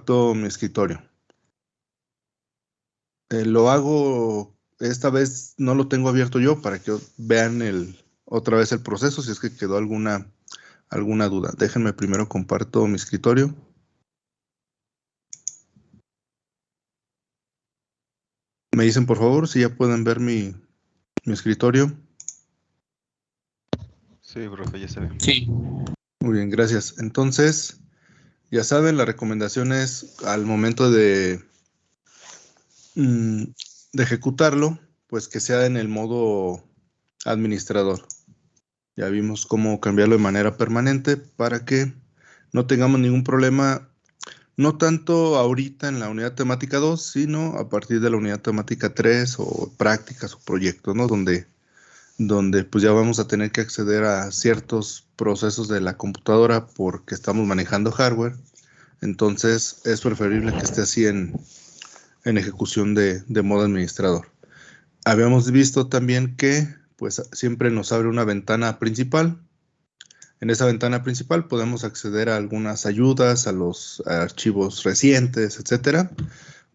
comparto mi escritorio. Lo hago, esta vez no lo tengo abierto yo para que vean otra vez el proceso, si es que quedó alguna duda. Déjenme primero comparto mi escritorio. Me dicen por favor si ya pueden ver mi escritorio. Sí, profe, ya se ve. Sí. Muy bien, gracias. Entonces, ya saben, la recomendación es al momento de ejecutarlo, pues que sea en el modo administrador. Ya vimos cómo cambiarlo de manera permanente para que no tengamos ningún problema, no tanto ahorita en la unidad temática 2, sino a partir de la unidad temática 3 o prácticas o proyectos, ¿no? Donde pues ya vamos a tener que acceder a ciertos procesos de la computadora porque estamos manejando hardware. Entonces es preferible que esté así en ejecución de modo administrador. Habíamos visto también que pues siempre nos abre una ventana principal. En esa ventana principal podemos acceder a algunas ayudas, a los archivos recientes, etcétera.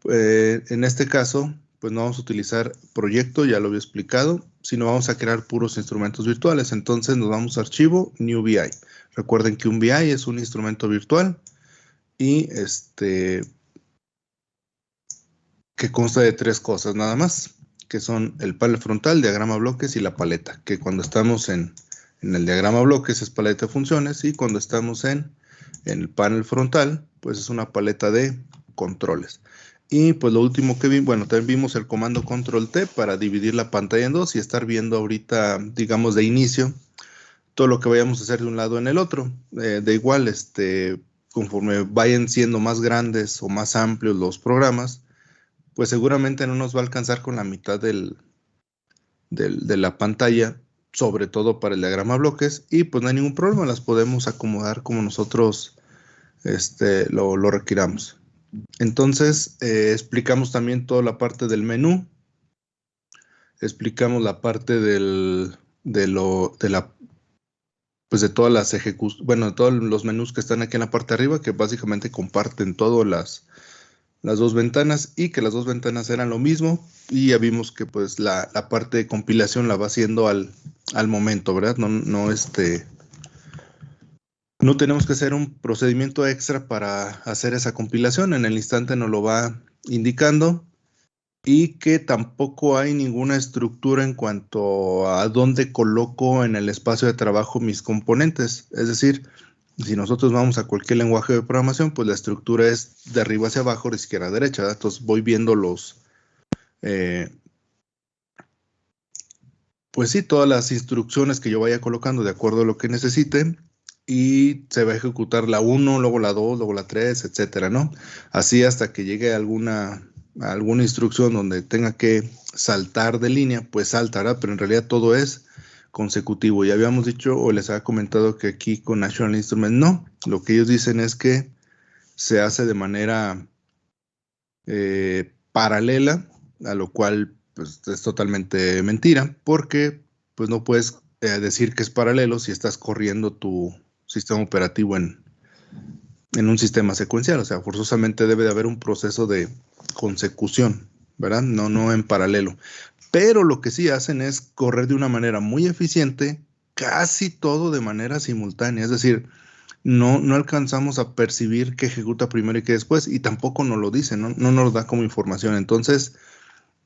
En este caso, pues no vamos a utilizar proyecto, ya lo había explicado, sino vamos a crear puros instrumentos virtuales. Entonces nos vamos a archivo, New VI. Recuerden que un VI es un instrumento virtual y que consta de 3 cosas nada más, que son el panel frontal, diagrama bloques y la paleta, que cuando estamos en el diagrama bloques es paleta de funciones y cuando estamos en el panel frontal, pues es una paleta de controles. Y pues lo último que vimos, bueno, también vimos el comando control T para dividir la pantalla en dos y estar viendo ahorita, digamos, de inicio, todo lo que vayamos a hacer de un lado en el otro. De igual, conforme vayan siendo más grandes o más amplios los programas, pues seguramente no nos va a alcanzar con la mitad de la pantalla, sobre todo para el diagrama bloques, y pues no hay ningún problema, las podemos acomodar como nosotros lo requiramos. Entonces, explicamos también toda la parte del menú, explicamos la parte de todas las de todos los menús que están aquí en la parte de arriba, que básicamente comparten todas las dos ventanas y que las dos ventanas eran lo mismo y ya vimos que pues la parte de compilación la va haciendo al momento, ¿verdad? No tenemos que hacer un procedimiento extra para hacer esa compilación, en el instante nos lo va indicando y que tampoco hay ninguna estructura en cuanto a dónde coloco en el espacio de trabajo mis componentes, es decir, si nosotros vamos a cualquier lenguaje de programación, pues la estructura es de arriba hacia abajo, de izquierda a derecha, ¿verdad? Entonces voy viendo pues sí, todas las instrucciones que yo vaya colocando de acuerdo a lo que necesite y se va a ejecutar la 1, luego la 2, luego la 3, etcétera, ¿no? Así hasta que llegue alguna instrucción donde tenga que saltar de línea, pues saltará, pero en realidad todo es consecutivo. Ya habíamos dicho o les había comentado que aquí con National Instruments no. Lo que ellos dicen es que se hace de manera paralela, a lo cual pues, es totalmente mentira, porque pues no puedes decir que es paralelo si estás corriendo tu sistema operativo en un sistema secuencial. O sea, forzosamente debe de haber un proceso de consecución, ¿verdad? No en paralelo. Pero lo que sí hacen es correr de una manera muy eficiente, casi todo de manera simultánea. Es decir, no alcanzamos a percibir qué ejecuta primero y qué después, y tampoco nos lo dice, no nos da como información. Entonces,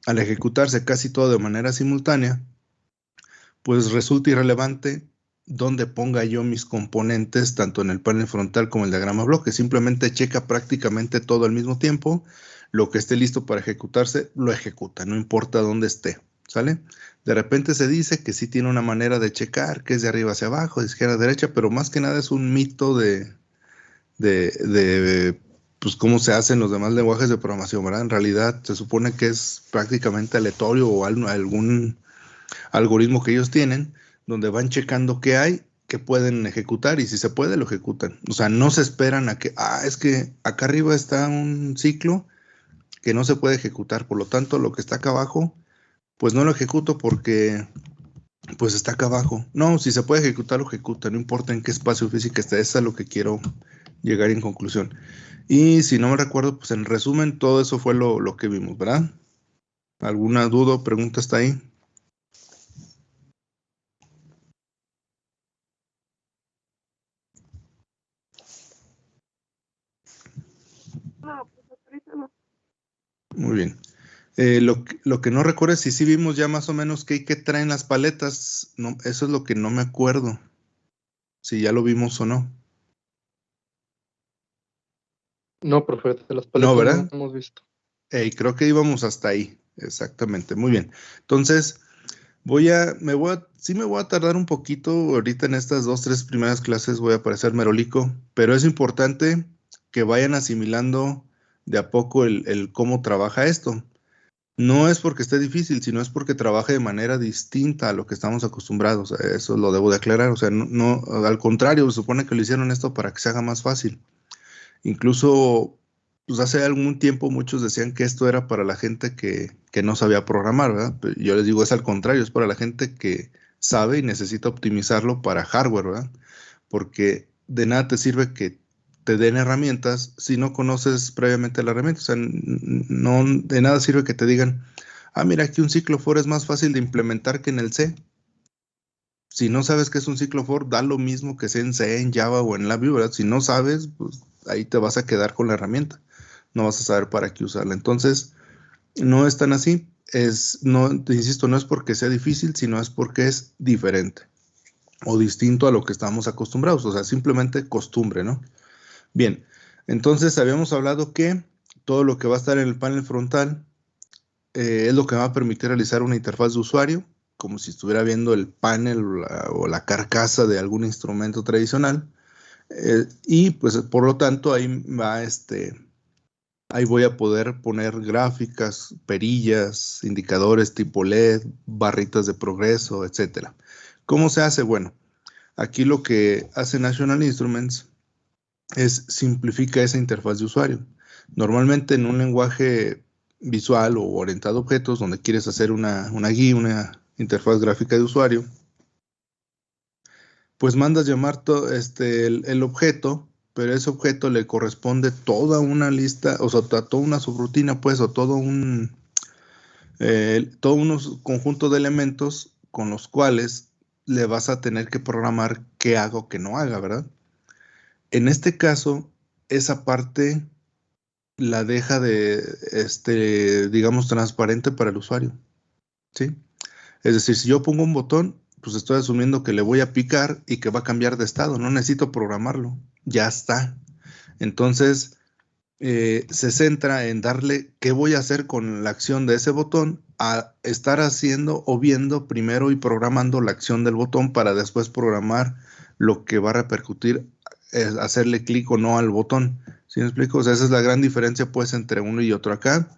al ejecutarse casi todo de manera simultánea, pues resulta irrelevante dónde ponga yo mis componentes, tanto en el panel frontal como el diagrama bloque. Simplemente checa prácticamente todo al mismo tiempo. Lo que esté listo para ejecutarse, lo ejecuta, no importa dónde esté, ¿sale? De repente se dice que sí tiene una manera de checar, que es de arriba hacia abajo, de izquierda a derecha, pero más que nada es un mito de pues cómo se hacen los demás lenguajes de programación, ¿verdad? En realidad se supone que es prácticamente aleatorio o algún algoritmo que ellos tienen donde van checando qué hay, que pueden ejecutar y si se puede lo ejecutan. O sea, no se esperan a que, es que acá arriba está un ciclo que no se puede ejecutar, por lo tanto lo que está acá abajo, pues no lo ejecuto porque pues está acá abajo. No, si se puede ejecutar, lo ejecuta, no importa en qué espacio físico esté, eso es a lo que quiero llegar en conclusión. Y si no me recuerdo, pues en resumen, todo eso fue lo que vimos, ¿verdad? ¿Alguna duda o pregunta está ahí? No, pues ahorita no. Muy bien. Lo que no recuerdo es si sí vimos ya más o menos qué traen las paletas. No, eso es lo que no me acuerdo. Si ya lo vimos o no. No, profe, de las No, paletas no ¿verdad? hemos visto. Creo que íbamos hasta ahí. Exactamente. Muy bien. Entonces, sí me voy a tardar un poquito. Ahorita en estas 2, 3 primeras clases voy a parecer merolico, pero es importante que vayan asimilando de a poco el cómo trabaja esto. No es porque esté difícil, sino es porque trabaja de manera distinta a lo que estamos acostumbrados. Eso lo debo de aclarar. O sea, al contrario, se supone que lo hicieron esto para que se haga más fácil. Incluso, pues hace algún tiempo muchos decían que esto era para la gente que no sabía programar, ¿verdad? Pero yo les digo, es al contrario, es para la gente que sabe y necesita optimizarlo para hardware, ¿verdad? Porque de nada te sirve que te den herramientas si no conoces previamente la herramienta. O sea, no de nada sirve que te digan, mira, aquí un ciclo for es más fácil de implementar que en el C. Si no sabes qué es un ciclo for, da lo mismo que sea en C, en Java o en LabVIEW, ¿verdad? Si no sabes, pues ahí te vas a quedar con la herramienta. No vas a saber para qué usarla. Entonces, no es tan así. No, te insisto, no es porque sea difícil, sino es porque es diferente o distinto a lo que estamos acostumbrados. O sea, simplemente costumbre, ¿no? Bien, entonces habíamos hablado que todo lo que va a estar en el panel frontal es lo que va a permitir realizar una interfaz de usuario, como si estuviera viendo el panel o la carcasa de algún instrumento tradicional. Y pues por lo tanto ahí voy a poder poner gráficas, perillas, indicadores tipo LED, barritas de progreso, etcétera. ¿Cómo se hace? Bueno, aquí lo que hace National Instruments es simplifica esa interfaz de usuario. Normalmente en un lenguaje visual o orientado a objetos, donde quieres hacer una GUI, una interfaz gráfica de usuario, pues mandas llamar el objeto, pero ese objeto le corresponde toda una lista, o sea, toda una subrutina, pues, o todo unos conjuntos de elementos con los cuales le vas a tener que programar qué haga o qué no haga, ¿verdad? En este caso, esa parte la deja digamos, transparente para el usuario, ¿sí? Es decir, si yo pongo un botón, pues estoy asumiendo que le voy a picar y que va a cambiar de estado, no necesito programarlo, ya está. Entonces, se centra en darle qué voy a hacer con la acción de ese botón, a estar haciendo o viendo primero y programando la acción del botón para después programar lo que va a repercutir, hacerle clic o no al botón. ¿Sí me explico? O sea, esa es la gran diferencia pues entre uno y otro acá.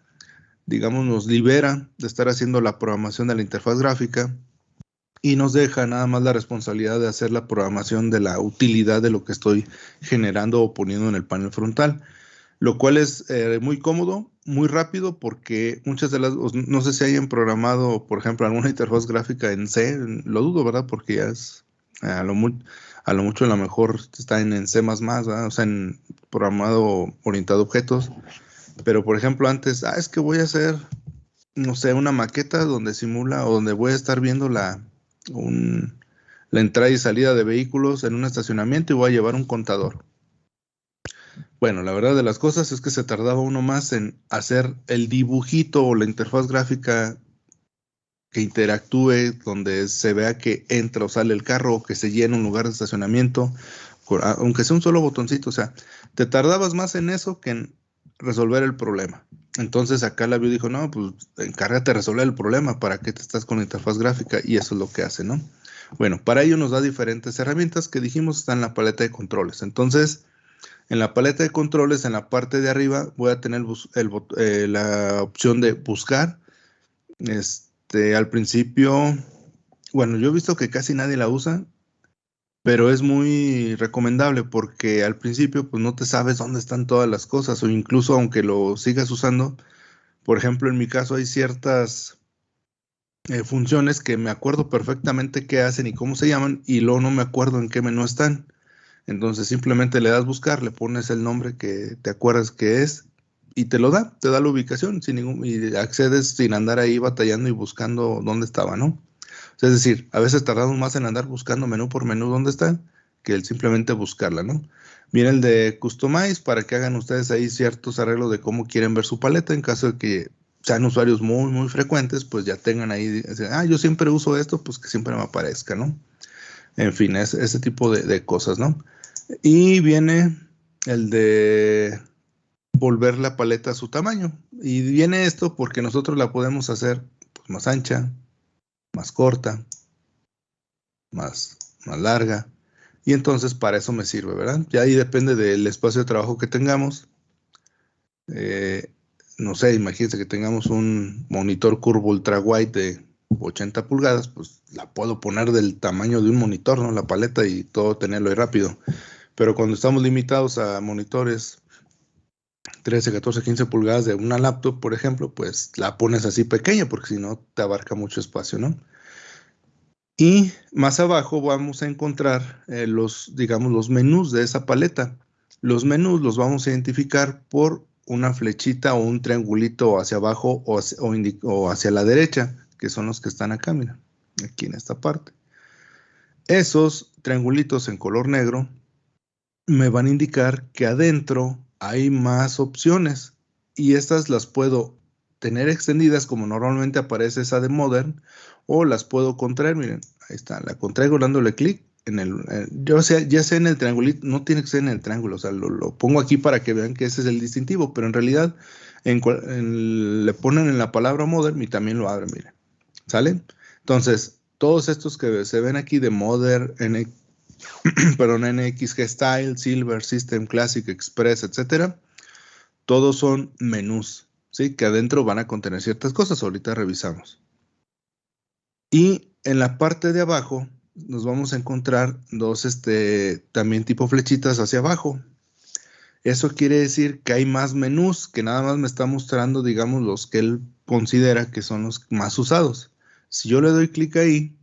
Digamos, nos libera de estar haciendo la programación de la interfaz gráfica y nos deja nada más la responsabilidad de hacer la programación de la utilidad de lo que estoy generando o poniendo en el panel frontal, lo cual es muy cómodo, muy rápido, porque muchas de no sé si hayan programado, por ejemplo, alguna interfaz gráfica en C, lo dudo, ¿verdad? Porque ya es a lo, a lo mucho a lo mejor está en C++, ¿verdad? O sea, en programado orientado a objetos, pero por ejemplo antes, es que voy a hacer, no sé, una maqueta donde simula o donde voy a estar viendo la entrada y salida de vehículos en un estacionamiento y voy a llevar un contador. Bueno, la verdad de las cosas es que se tardaba uno más en hacer el dibujito o la interfaz gráfica que interactúe, donde se vea que entra o sale el carro o que se llena un lugar de estacionamiento, aunque sea un solo botoncito. O sea, te tardabas más en eso que en resolver el problema. Entonces acá la BIOS dijo, no, pues encárgate de resolver el problema, ¿para qué te estás con la interfaz gráfica? Y eso es lo que hace, ¿no? Bueno, para ello nos da diferentes herramientas que dijimos están en la paleta de controles. Entonces, en la paleta de controles, en la parte de arriba, voy a tener la opción de buscar. Al principio, bueno, yo he visto que casi nadie la usa, pero es muy recomendable porque al principio pues no te sabes dónde están todas las cosas, o incluso aunque lo sigas usando, por ejemplo, en mi caso hay ciertas funciones que me acuerdo perfectamente qué hacen y cómo se llaman, y luego no me acuerdo en qué menú están. Entonces simplemente le das buscar, le pones el nombre que te acuerdas que es y te da la ubicación y accedes sin andar ahí batallando y buscando dónde estaba, ¿no? O sea, es decir, a veces tardamos más en andar buscando menú por menú dónde está que el simplemente buscarla, ¿no? Viene el de Customize para que hagan ustedes ahí ciertos arreglos de cómo quieren ver su paleta en caso de que sean usuarios muy, muy frecuentes, pues ya tengan ahí, yo siempre uso esto, pues que siempre me aparezca, ¿no? En fin, ese tipo de cosas, ¿no? Y viene el de volver la paleta a su tamaño. Y viene esto porque nosotros la podemos hacer pues, más ancha, más corta, más larga. Y entonces para eso me sirve, ¿verdad? Ya ahí depende del espacio de trabajo que tengamos. No sé, imagínense que tengamos un monitor curvo ultra wide de 80 pulgadas, pues la puedo poner del tamaño de un monitor, ¿no? La paleta y todo tenerlo ahí rápido. Pero cuando estamos limitados a monitores 13, 14, 15 pulgadas de una laptop, por ejemplo, pues la pones así pequeña porque si no te abarca mucho espacio, ¿no? Y más abajo vamos a encontrar digamos, los menús de esa paleta. Los menús los vamos a identificar por una flechita o un triangulito hacia abajo o hacia la derecha, que son los que están acá, mira, aquí en esta parte. Esos triangulitos en color negro me van a indicar que adentro hay más opciones y estas las puedo tener extendidas como normalmente aparece esa de Modern o las puedo contraer, miren, ahí está, la contraigo dándole clic ya sea en el triangulito, no tiene que ser en el triángulo, o sea, lo pongo aquí para que vean que ese es el distintivo, pero en realidad le ponen en la palabra Modern y también lo abren, miren, ¿sale? Entonces, todos estos que se ven aquí de Modern, perdón, NXG Style, Silver, System, Classic, Express, etcétera, todos son menús, ¿sí? Que adentro van a contener ciertas cosas, ahorita revisamos. Y en la parte de abajo nos vamos a encontrar dos, también tipo flechitas hacia abajo. Eso quiere decir que hay más menús que nada más me está mostrando, digamos, los que él considera que son los más usados. Si yo le doy clic ahí,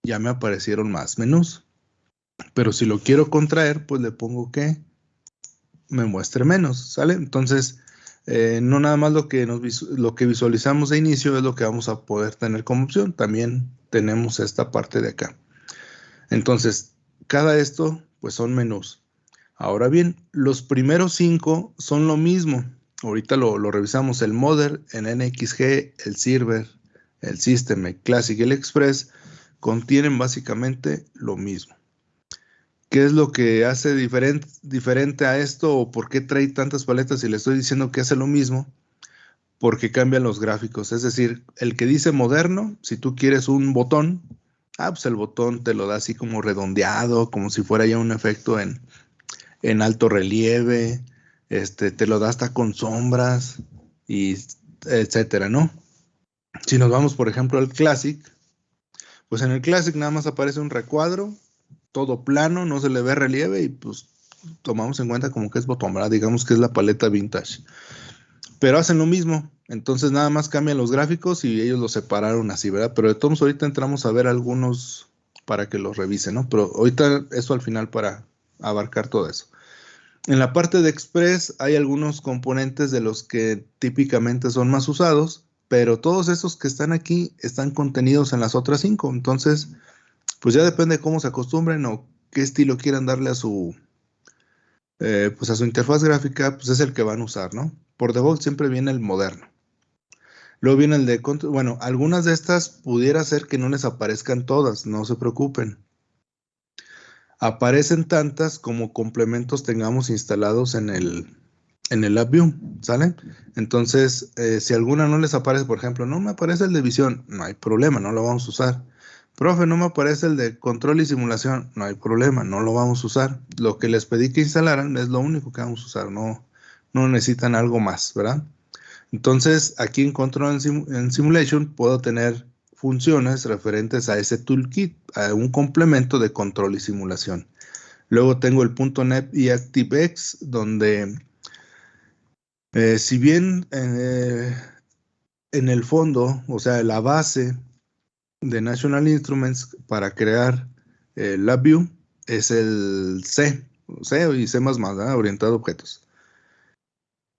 ya me aparecieron más menús. Pero si lo quiero contraer, pues le pongo que me muestre menos, ¿sale? Entonces, no nada más lo que visualizamos de inicio es lo que vamos a poder tener como opción. También tenemos esta parte de acá. Entonces, cada esto, pues son menús. Ahora bien, los primeros 5 son lo mismo. Ahorita lo revisamos. El Modern, el NXG, el Silver, el System, el Classic y el Express contienen básicamente lo mismo. ¿Qué es lo que hace diferente a esto o por qué trae tantas paletas y le estoy diciendo que hace lo mismo? Porque cambian los gráficos. Es decir, el que dice moderno, si tú quieres un botón, pues el botón te lo da así como redondeado, como si fuera ya un efecto en alto relieve, te lo da hasta con sombras, y etcétera, ¿no? Si nos vamos, por ejemplo, al Classic, pues en el Classic nada más aparece un recuadro, todo plano, no se le ve relieve y pues tomamos en cuenta como que es botón, ¿verdad? Digamos que es la paleta vintage. Pero hacen lo mismo, entonces nada más cambian los gráficos y ellos los separaron así, ¿verdad? Pero de todos ahorita entramos a ver algunos para que los revisen, ¿no? Pero ahorita eso al final para abarcar todo eso. En la parte de Express hay algunos componentes de los que típicamente son más usados, pero todos esos que están aquí están contenidos en las otras 5. Entonces, pues ya depende de cómo se acostumbren o qué estilo quieran darle pues a su interfaz gráfica, pues es el que van a usar, ¿no? Por default siempre viene el moderno. Luego viene el de control. Bueno, algunas de estas pudiera ser que no les aparezcan todas, no se preocupen. Aparecen tantas como complementos tengamos instalados en el LabVIEW, ¿sale? Entonces, si alguna no les aparece, por ejemplo, no me aparece el de visión, no hay problema, no lo vamos a usar. Profe, no me aparece el de control y simulación, no hay problema, no lo vamos a usar. Lo que les pedí que instalaran es lo único que vamos a usar, no necesitan algo más, ¿verdad? Entonces, aquí en Control en Simulation puedo tener funciones referentes a ese toolkit, a un complemento de control y simulación. Luego tengo el .NET y ActiveX, donde si bien en el fondo, o sea, la base de National Instruments para crear LabVIEW es el C, C y C++, ¿verdad? Orientado a objetos.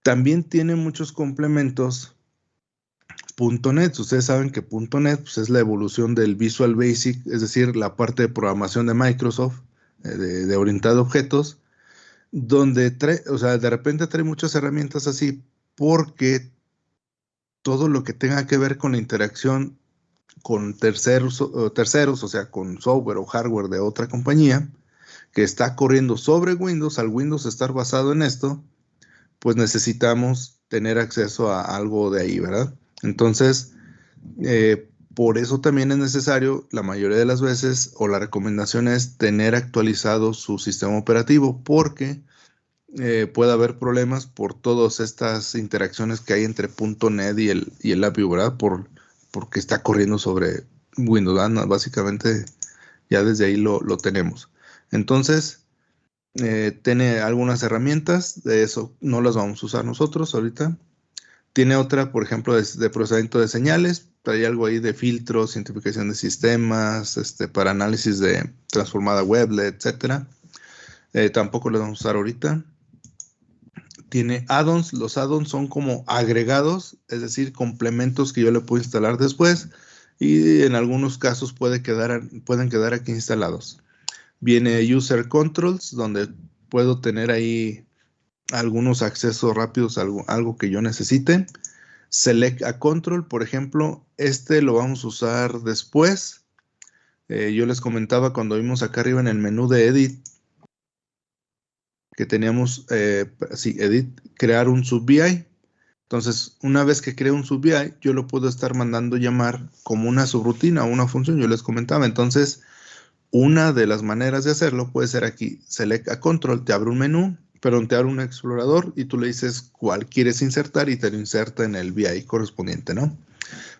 También tiene muchos complementos .NET. Ustedes saben que .NET pues, es la evolución del Visual Basic, es decir, la parte de programación de Microsoft, de orientado a objetos, donde trae, o sea, de repente trae muchas herramientas así, porque todo lo que tenga que ver con la interacción con terceros, o sea, con software o hardware de otra compañía, que está corriendo sobre Windows, al Windows estar basado en esto, pues necesitamos tener acceso a algo de ahí, ¿verdad? Entonces, por eso también es necesario, la mayoría de las veces, o la recomendación es tener actualizado su sistema operativo, porque puede haber problemas por todas estas interacciones que hay entre .NET y el API, ¿verdad? Porque está corriendo sobre Windows, ¿verdad? Básicamente ya desde ahí lo tenemos. Entonces, tiene algunas herramientas, de eso no las vamos a usar nosotros ahorita. Tiene otra, por ejemplo, de procesamiento de señales, hay algo ahí de filtros, identificación de sistemas, para análisis de transformada weblet, etcétera. Tampoco las vamos a usar ahorita. Tiene add-ons, los add-ons son como agregados, es decir, complementos que yo le puedo instalar después y en algunos casos pueden quedar aquí instalados. Viene User Controls, donde puedo tener ahí algunos accesos rápidos a algo que yo necesite. Select a Control, por ejemplo, lo vamos a usar después. Yo les comentaba cuando vimos acá arriba en el menú de Edit, que teníamos, Edit, crear un sub-VI. Entonces, una vez que creo un sub-VI, yo lo puedo estar mandando llamar como una subrutina o una función, yo les comentaba. Entonces, una de las maneras de hacerlo puede ser aquí, Select a Control, te abre un menú, pero te abre un explorador y tú le dices cuál quieres insertar y te lo inserta en el VI correspondiente, ¿no?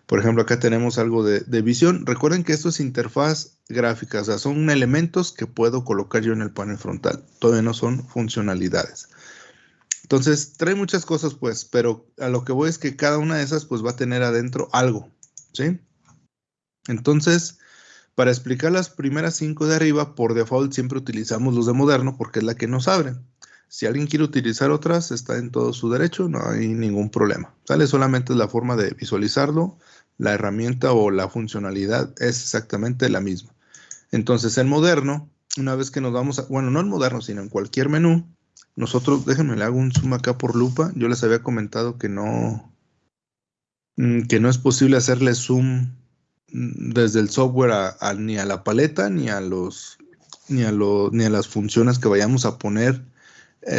Por ejemplo, acá tenemos algo de visión. Recuerden que esto es interfaz gráfica, o sea, son elementos que puedo colocar yo en el panel frontal. Todavía no son funcionalidades. Entonces, trae muchas cosas, pues, pero a lo que voy es que cada una de esas, pues, va a tener adentro algo, ¿sí? Entonces, para explicar las primeras 5 de arriba, por default siempre utilizamos los de moderno porque es la que nos abre. Si alguien quiere utilizar otras, está en todo su derecho, no hay ningún problema. ¿Sale? Solamente es la forma de visualizarlo, la herramienta o la funcionalidad es exactamente la misma. Entonces, en moderno, una vez que nos vamos a, bueno, no en moderno, sino en cualquier menú, nosotros, déjenme le hago un zoom acá por lupa. Yo les había comentado que no es posible hacerle zoom desde el software ni a la paleta, ni a las funciones que vayamos a poner,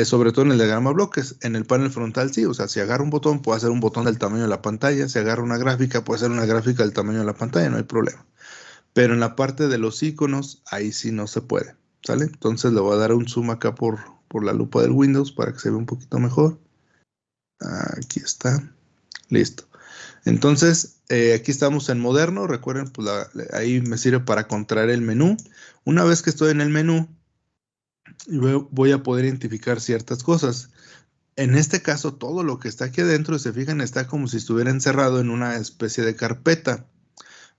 sobre todo en el diagrama bloques. En el panel frontal sí, o sea, si agarro un botón, puedo hacer un botón del tamaño de la pantalla. Si agarro una gráfica, puedo hacer una gráfica del tamaño de la pantalla, no hay problema. Pero en la parte de los iconos, ahí sí no se puede, ¿sale? Entonces le voy a dar un zoom acá por la lupa del Windows para que se vea un poquito mejor. Aquí está. Listo. Entonces, aquí estamos en moderno. Recuerden, pues ahí me sirve para contraer el menú. Una vez que estoy en el menú, voy a poder identificar ciertas cosas. En este caso, todo lo que está aquí adentro, si se fijan, está como si estuviera encerrado en una especie de carpeta.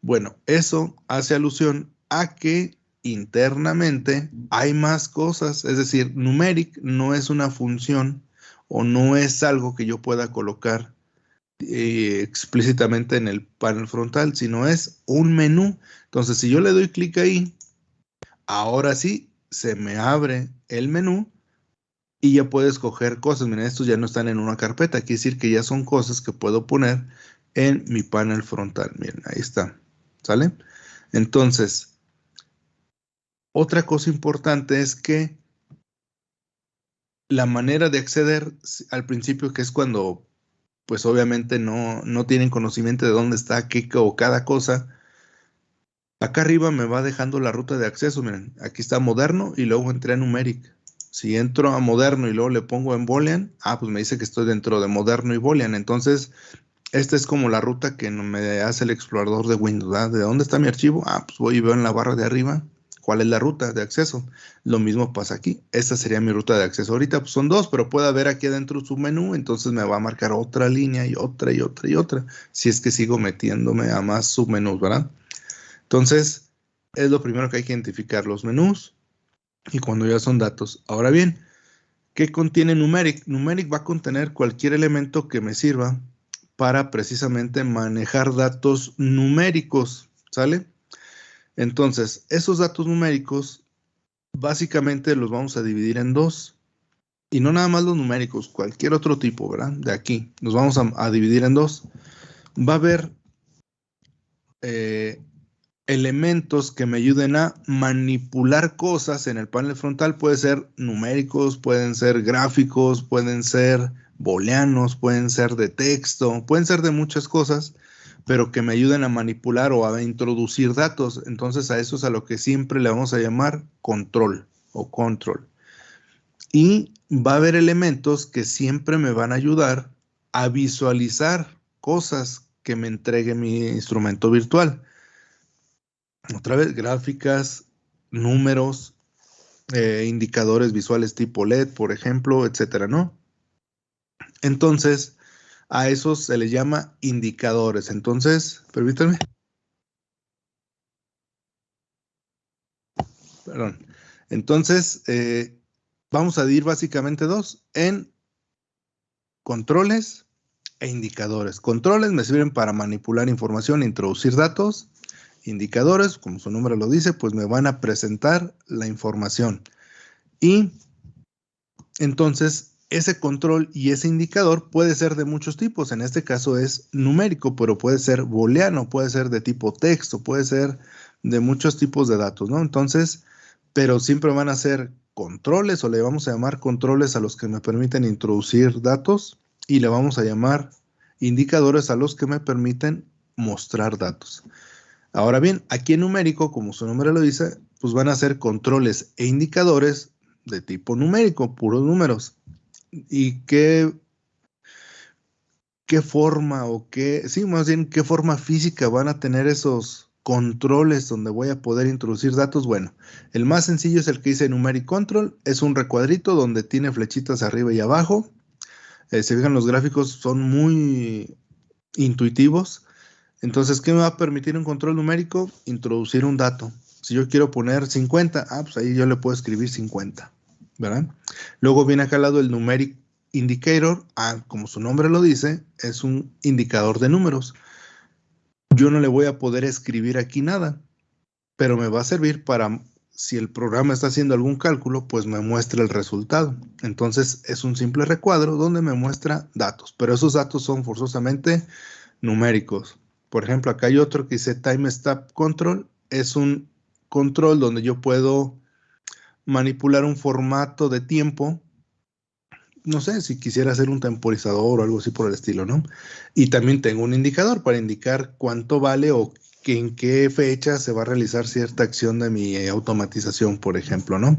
Bueno, eso hace alusión a que internamente hay más cosas, es decir, numeric no es una función o no es algo que yo pueda colocar explícitamente en el panel frontal, sino es un menú. Entonces, si yo le doy clic ahí, ahora sí se me abre el menú y ya puedo escoger cosas. Miren, estos ya no están en una carpeta, quiere decir que ya son cosas que puedo poner en mi panel frontal. Miren, ahí está. ¿Sale? Entonces, otra cosa importante es que la manera de acceder al principio, que es cuando, pues obviamente no tienen conocimiento de dónde está qué o cada cosa, acá arriba me va dejando la ruta de acceso. Miren, aquí está moderno y luego entré a numeric. Si entro a moderno y luego le pongo en boolean, pues me dice que estoy dentro de moderno y boolean. Entonces, esta es como la ruta que me hace el explorador de Windows, ¿verdad? ¿De dónde está mi archivo? Pues voy y veo en la barra de arriba cuál es la ruta de acceso. Lo mismo pasa aquí. Esta sería mi ruta de acceso. Ahorita pues, son 2, pero puede haber aquí adentro su menú, entonces me va a marcar otra línea y otra y otra y otra, si es que sigo metiéndome a más submenús, ¿verdad? Entonces, es lo primero que hay que identificar, los menús. y cuando ya son datos. Ahora bien, ¿qué contiene numeric? Numeric va a contener cualquier elemento que me sirva para precisamente manejar datos numéricos, ¿sale? Entonces, esos datos numéricos básicamente los vamos a dividir en dos. Y no nada más los numéricos, cualquier otro tipo, ¿verdad? De aquí, los vamos a dividir en dos. Va a haber elementos que me ayuden a manipular cosas en el panel frontal. Puede ser numéricos, pueden ser gráficos, pueden ser booleanos, pueden ser de texto, pueden ser de muchas cosas, pero que me ayuden a manipular o a introducir datos. Entonces a eso es a lo que siempre le vamos a llamar control o control. Y va a haber elementos que siempre me van a ayudar a visualizar cosas que me entregue mi instrumento virtual. Otra vez, gráficas, números, indicadores visuales tipo LED, por ejemplo, etcétera, ¿no? Entonces, a esos se les llama indicadores. Entonces, permítanme. Perdón. Entonces, vamos a dividir básicamente dos en controles e indicadores. Controles me sirven para manipular información, introducir datos. Indicadores, como su nombre lo dice, pues me van a presentar la información. Y entonces, ese control y ese indicador puede ser de muchos tipos. En este caso es numérico, pero puede ser booleano, puede ser de tipo texto, puede ser de muchos tipos de datos, ¿no? Entonces, pero siempre van a ser controles, o le vamos a llamar controles a los que me permiten introducir datos, y le vamos a llamar indicadores a los que me permiten mostrar datos. Ahora bien, aquí en numérico, como su nombre lo dice, pues van a ser controles e indicadores de tipo numérico, puros números. ¿Y qué forma más bien, qué forma física van a tener esos controles donde voy a poder introducir datos? Bueno, el más sencillo es el que dice Numeric Control, es un recuadrito donde tiene flechitas arriba y abajo. Si fijan, los gráficos son muy intuitivos. Entonces, ¿qué me va a permitir un control numérico? Introducir un dato. Si yo quiero poner 50, pues ahí yo le puedo escribir 50, ¿verdad? Luego viene acá al lado el numeric indicator. Como su nombre lo dice, es un indicador de números. Yo no le voy a poder escribir aquí nada, pero me va a servir para, si el programa está haciendo algún cálculo, pues me muestra el resultado. Entonces, es un simple recuadro donde me muestra datos, pero esos datos son forzosamente numéricos. Por ejemplo, acá hay otro que dice Time Step Control. Es un control donde yo puedo manipular un formato de tiempo. No sé, si quisiera hacer un temporizador o algo así por el estilo, ¿no? Y también tengo un indicador para indicar cuánto vale o en qué fecha se va a realizar cierta acción de mi automatización, por ejemplo, ¿no?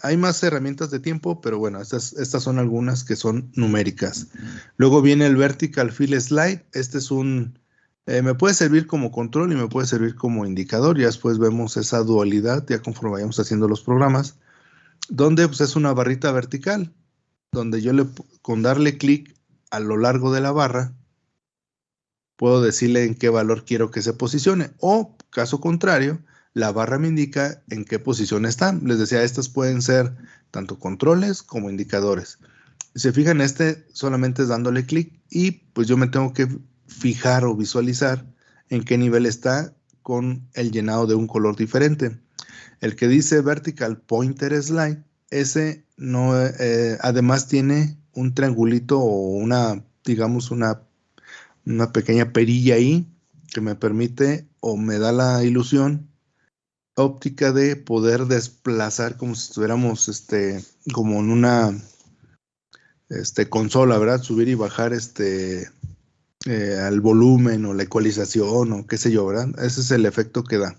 Hay más herramientas de tiempo, pero bueno, estas son algunas que son numéricas. Luego viene el Vertical Fill Slide. Este es me puede servir como control y me puede servir como indicador. Ya después vemos esa dualidad, ya conforme vayamos haciendo los programas, donde pues, es una barrita vertical, donde yo con darle clic a lo largo de la barra, puedo decirle en qué valor quiero que se posicione, o caso contrario, la barra me indica en qué posición está. Les decía, estas pueden ser tanto controles como indicadores. Si se fijan, solamente es dándole clic y pues yo me tengo que fijar o visualizar en qué nivel está con el llenado de un color diferente. El que dice Vertical Pointer Slide, ese no, además tiene un triangulito o digamos una pequeña perilla ahí que me permite o me da la ilusión óptica de poder desplazar como si estuviéramos como en una consola, ¿verdad? Subir y bajar al volumen o la ecualización o qué sé yo, ¿verdad? Ese es el efecto que da.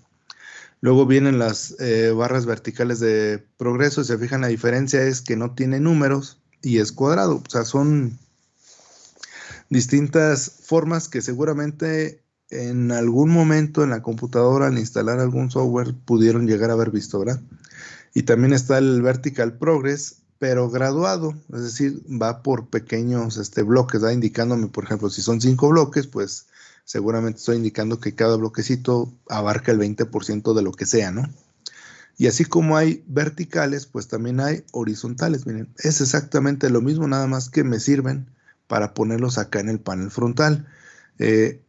Luego vienen las barras verticales de progreso. Si se fijan, la diferencia es que no tiene números y es cuadrado. O sea, son distintas formas que seguramente en algún momento en la computadora al instalar algún software pudieron llegar a haber visto, ¿verdad? Y también está el Vertical Progress, pero graduado, es decir, va por pequeños bloques, ¿verdad? Indicándome, por ejemplo, si son 5 bloques, pues seguramente estoy indicando que cada bloquecito abarca el 20% de lo que sea, ¿no? Y así como hay verticales, pues también hay horizontales. Miren, es exactamente lo mismo, nada más que me sirven para ponerlos acá en el panel frontal.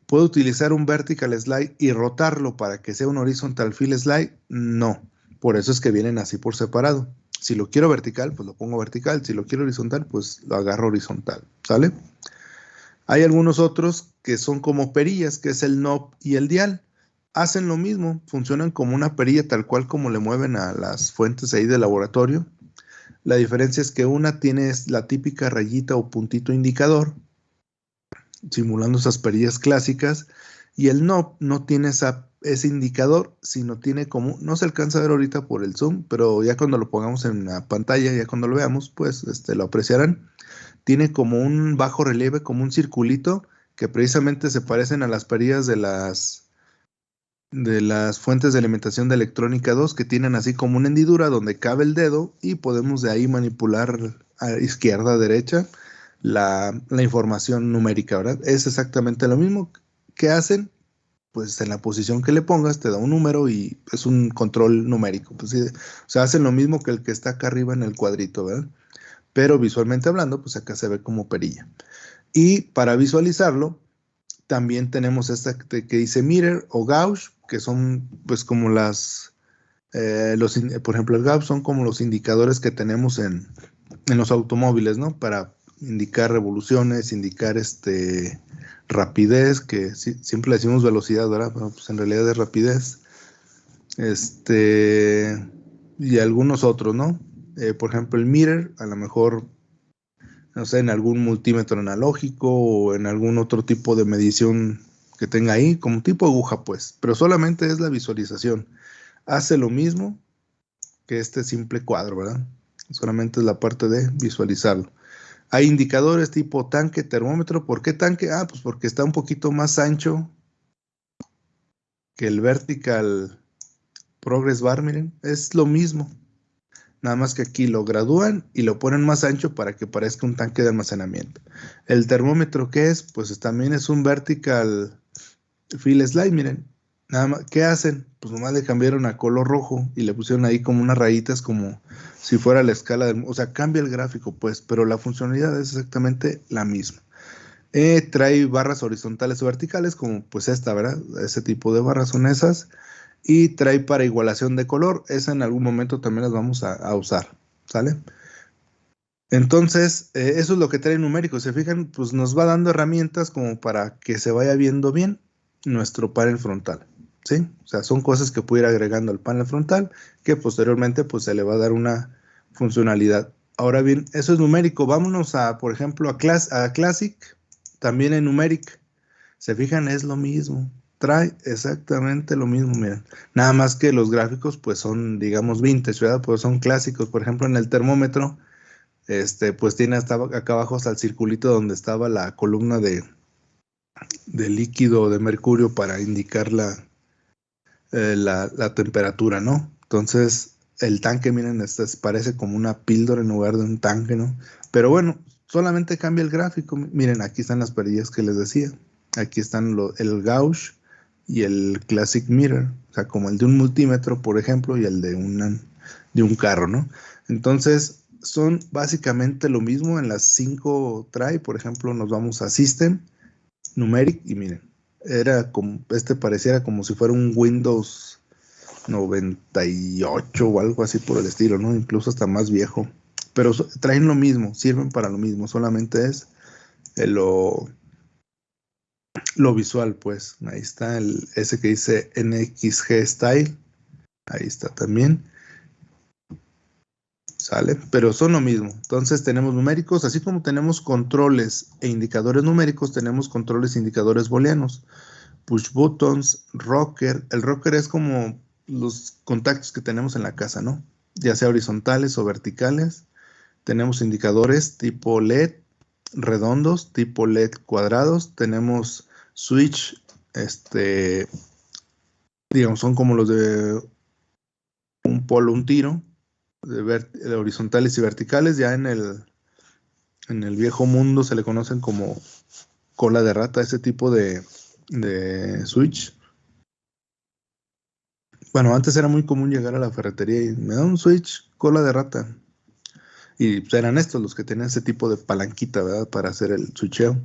¿Puedo utilizar un vertical slide y rotarlo para que sea un horizontal fill slide? No, por eso es que vienen así por separado. Si lo quiero vertical, pues lo pongo vertical. Si lo quiero horizontal, pues lo agarro horizontal, ¿sale? Hay algunos otros que son como perillas, que es el knob y el dial. Hacen lo mismo, funcionan como una perilla tal cual como le mueven a las fuentes ahí de laboratorio. La diferencia es que una tiene la típica rayita o puntito indicador, simulando esas perillas clásicas, y el knob no tiene ese indicador, sino tiene como, no se alcanza a ver ahorita por el zoom, pero ya cuando lo pongamos en la pantalla, ya cuando lo veamos, pues lo apreciarán. Tiene como un bajo relieve, como un circulito, que precisamente se parecen a las perillas de las fuentes de alimentación de electrónica 2, que tienen así como una hendidura donde cabe el dedo y podemos de ahí manipular a izquierda, a derecha la información numérica, ¿verdad? Es exactamente lo mismo que hacen, pues en la posición que le pongas te da un número y es un control numérico. Pues, sí, o sea, hacen lo mismo que el que está acá arriba en el cuadrito, ¿verdad? Pero visualmente hablando, pues acá se ve como perilla. Y para visualizarlo, también tenemos esta que dice Mirror o Gauge, que son pues como por ejemplo, el Gauge son como los indicadores que tenemos en los automóviles, ¿no? Para indicar revoluciones, indicar rapidez, que siempre le decimos velocidad, ¿verdad? Pero pues en realidad es rapidez. Y algunos otros, ¿no? Por ejemplo, el Mirror, a lo mejor no sé, en algún multímetro analógico o en algún otro tipo de medición que tenga ahí, como tipo aguja, pues, pero solamente es la visualización. Hace lo mismo que este simple cuadro, ¿verdad? Solamente es la parte de visualizarlo. Hay indicadores tipo tanque, termómetro. ¿Por qué tanque? Ah, pues porque está un poquito más ancho que el vertical progress bar, miren, es lo mismo. Nada más que aquí lo gradúan y lo ponen más ancho para que parezca un tanque de almacenamiento. El termómetro, ¿qué es? Pues también es un vertical fill slide, miren. Nada más, ¿qué hacen? Pues nomás le cambiaron a color rojo y le pusieron ahí como unas rayitas como si fuera la escala del... O sea, cambia el gráfico, pues, pero la funcionalidad es exactamente la misma. Trae barras horizontales o verticales, como pues esta, ¿verdad? Ese tipo de barras son esas. Y trae para igualación de color. Esa en algún momento también las vamos a usar, ¿sale? Entonces, eso es lo que trae numérico. Se fijan, pues nos va dando herramientas como para que se vaya viendo bien nuestro panel frontal, ¿sí? O sea, son cosas que puede ir agregando al panel frontal que posteriormente pues se le va a dar una funcionalidad. Ahora bien, eso es numérico. Vámonos a, por ejemplo, a Classic, también en numéric. Se fijan, es lo mismo. Trae exactamente lo mismo, miren. Nada más que los gráficos pues son, digamos, vintage, ¿verdad? Pues son clásicos. Por ejemplo, en el termómetro pues tiene hasta acá abajo hasta el circulito donde estaba la columna de líquido de mercurio para indicar la temperatura, ¿no? Entonces, el tanque, miren, parece como una píldora en lugar de un tanque, ¿no? Pero bueno, solamente cambia el gráfico. Miren, aquí están las perillas que les decía. Aquí están el gauge y el classic mirror, o sea, como el de un multímetro, por ejemplo, y el de un carro, ¿no? Entonces, son básicamente lo mismo en las 5 try. Por ejemplo, nos vamos a System, Numeric, y miren, era como, pareciera como si fuera un Windows 98 o algo así por el estilo, ¿no? Incluso hasta más viejo. Pero traen lo mismo, sirven para lo mismo, solamente es lo visual, pues. Ahí está ese que dice NXG Style, ahí está también. ¿Sale? Pero son lo mismo. Entonces tenemos numéricos, así como tenemos controles e indicadores numéricos, tenemos controles e indicadores booleanos. Push buttons, rocker. El rocker es como los contactos que tenemos en la casa, ¿no? Ya sea horizontales o verticales. Tenemos indicadores tipo LED redondos, tipo LED cuadrados. Tenemos switch, digamos, son como los de un polo, un tiro, de horizontales y verticales. Ya en el viejo mundo se le conocen como cola de rata, ese tipo de switch. Bueno, antes era muy común llegar a la ferretería y me da un switch cola de rata. Y pues, eran estos los que tenían ese tipo de palanquita, ¿verdad? Para hacer el switcheo.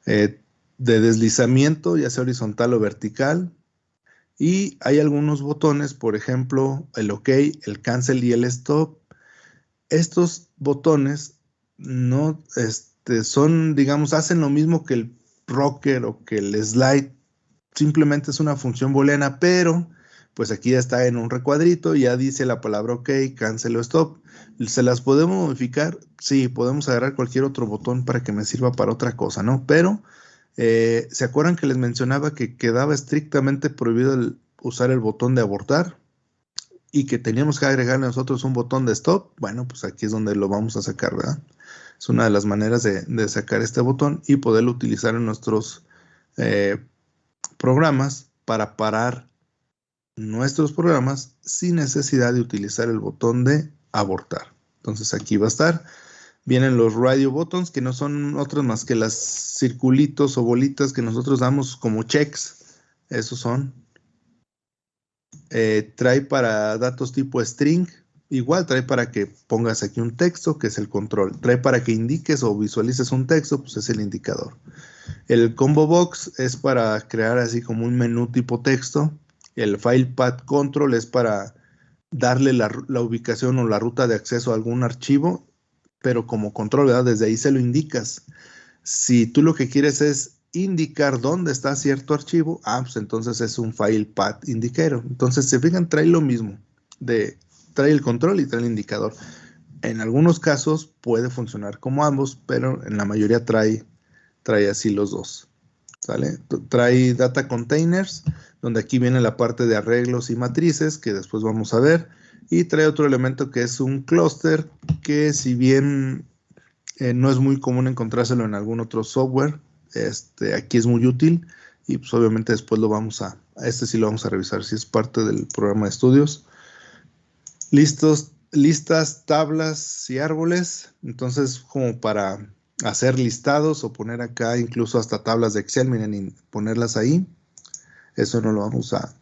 De deslizamiento, ya sea horizontal o vertical. Y hay algunos botones, por ejemplo, el OK, el cancel y el stop. Estos botones no son, digamos, hacen lo mismo que el rocker o que el slide. Simplemente es una función booleana, pero pues aquí ya está en un recuadrito, ya dice la palabra OK, cancel o stop. ¿Se las podemos modificar? Sí, podemos agarrar cualquier otro botón para que me sirva para otra cosa, ¿no? Pero, ¿se acuerdan que les mencionaba que quedaba estrictamente prohibido usar el botón de abortar y que teníamos que agregarle nosotros un botón de stop? Bueno, pues aquí es donde lo vamos a sacar, ¿verdad? Es una de las maneras de sacar este botón y poderlo utilizar en nuestros programas para parar nuestros programas sin necesidad de utilizar el botón de abortar. Entonces aquí va a estar. Vienen los radio buttons, que no son otros más que las circulitos o bolitas que nosotros damos como checks. Esos son. Trae para datos tipo string. Igual trae para que pongas aquí un texto, que es el control. Trae para que indiques o visualices un texto, pues es el indicador. El combo box es para crear así como un menú tipo texto. El file path control es para darle la ubicación o la ruta de acceso a algún archivo, pero como control, ¿verdad? Desde ahí se lo indicas. Si tú lo que quieres es indicar dónde está cierto archivo, pues entonces es un file path indicator. Entonces, se fijan, trae lo mismo. Trae el control y trae el indicador. En algunos casos puede funcionar como ambos, pero en la mayoría trae así los dos. ¿Sale? Trae data containers, donde aquí viene la parte de arreglos y matrices, que después vamos a ver. Y trae otro elemento que es un cluster, que si bien no es muy común encontrárselo en algún otro software, aquí es muy útil. Y pues obviamente después sí lo vamos a revisar, si es parte del programa de estudios. Listas, tablas y árboles. Entonces, como para hacer listados o poner acá incluso hasta tablas de Excel, miren, y ponerlas ahí. Eso no lo vamos a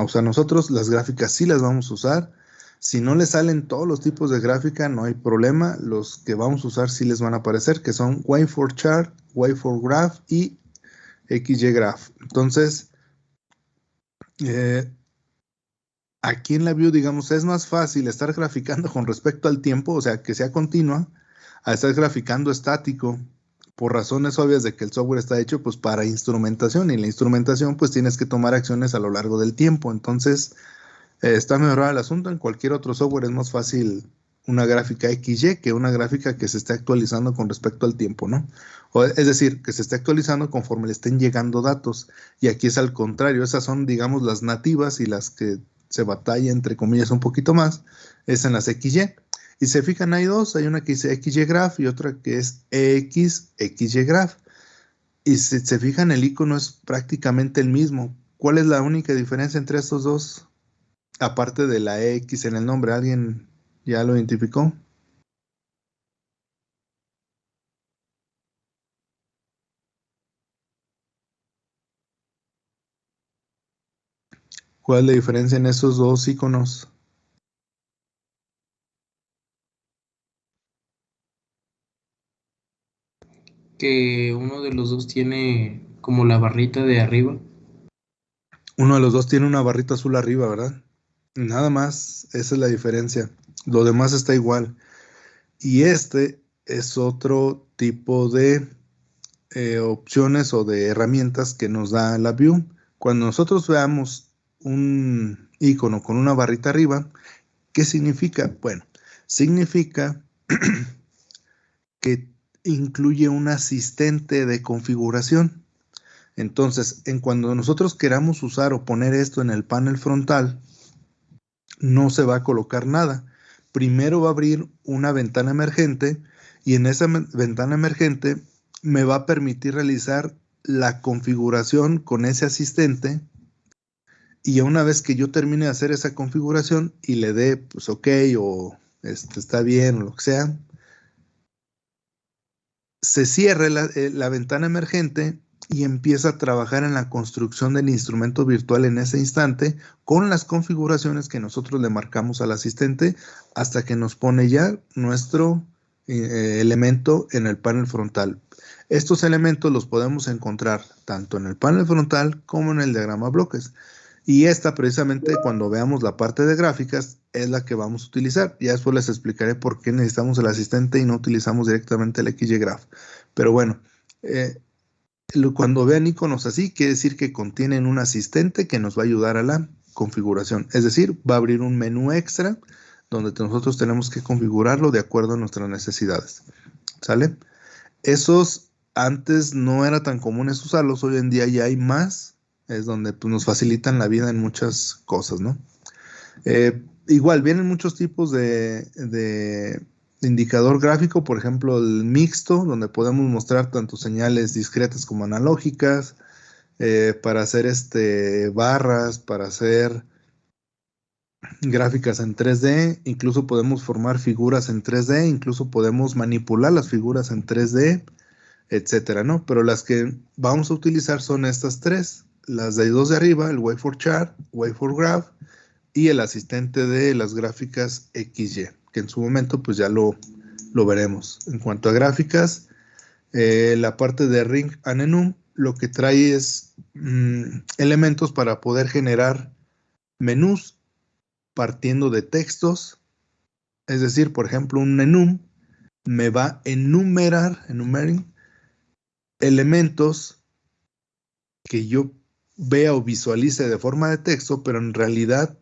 usar nosotros. Las gráficas sí las vamos a usar. Si no les salen todos los tipos de gráfica, no hay problema. Los que vamos a usar sí les van a aparecer, que son Y4Chart, Y4Graph y XYGraph. Entonces, aquí en la view, digamos, es más fácil estar graficando con respecto al tiempo, o sea, que sea continua, a estar graficando estático, por razones obvias de que el software está hecho pues para instrumentación, y la instrumentación pues tienes que tomar acciones a lo largo del tiempo. Entonces, está mejorado el asunto. En cualquier otro software es más fácil una gráfica XY que una gráfica que se esté actualizando con respecto al tiempo, ¿no? Es decir, que se esté actualizando conforme le estén llegando datos. Y aquí es al contrario, esas son, digamos, las nativas, y las que se batalla, entre comillas, un poquito más, es en las XY. Y se fijan, hay dos, hay una que dice XYGraph y otra que es XYGraph. Y si se fijan, el icono es prácticamente el mismo. ¿Cuál es la única diferencia entre estos dos? Aparte de la X en el nombre, ¿alguien ya lo identificó? ¿Cuál es la diferencia en esos dos iconos? Que uno de los dos tiene como la barrita de arriba. Uno de los dos tiene una barrita azul arriba, ¿verdad? Nada más, esa es la diferencia. Lo demás está igual. Y este es otro tipo de opciones o de herramientas que nos da la View. Cuando nosotros veamos un icono con una barrita arriba, ¿qué significa? Bueno, significa que incluye un asistente de configuración. Entonces, cuando nosotros queramos usar o poner esto en el panel frontal, no se va a colocar nada. Primero va a abrir una ventana emergente, y en esa ventana emergente me va a permitir realizar la configuración con ese asistente. Y una vez que yo termine de hacer esa configuración y le dé pues OK o está bien o lo que sea, se cierre la ventana emergente y empieza a trabajar en la construcción del instrumento virtual en ese instante con las configuraciones que nosotros le marcamos al asistente hasta que nos pone ya nuestro elemento en el panel frontal. Estos elementos los podemos encontrar tanto en el panel frontal como en el diagrama bloques. Y esta precisamente cuando veamos la parte de gráficas es la que vamos a utilizar. Ya después les explicaré por qué necesitamos el asistente y no utilizamos directamente el XYGraph. Pero bueno, cuando vean iconos así, quiere decir que contienen un asistente que nos va a ayudar a la configuración. Es decir, va a abrir un menú extra donde nosotros tenemos que configurarlo de acuerdo a nuestras necesidades. ¿Sale? Esos antes no era tan comunes usarlos, hoy en día ya hay más, es donde pues, nos facilitan la vida en muchas cosas, ¿no? Igual, vienen muchos tipos de indicador gráfico, por ejemplo, el mixto, donde podemos mostrar tanto señales discretas como analógicas, para hacer barras, para hacer gráficas en 3D, incluso podemos formar figuras en 3D, incluso podemos manipular las figuras en 3D, etcétera, ¿no? Pero las que vamos a utilizar son estas tres, las de dos de arriba, el Wave4Chart, Wave4Graph y el asistente de las gráficas XY, que en su momento pues ya lo veremos. En cuanto a gráficas, la parte de Ring and Enum lo que trae es elementos para poder generar menús partiendo de textos, es decir, por ejemplo, un enum me va a enumering elementos que yo vea o visualice de forma de texto, pero en realidad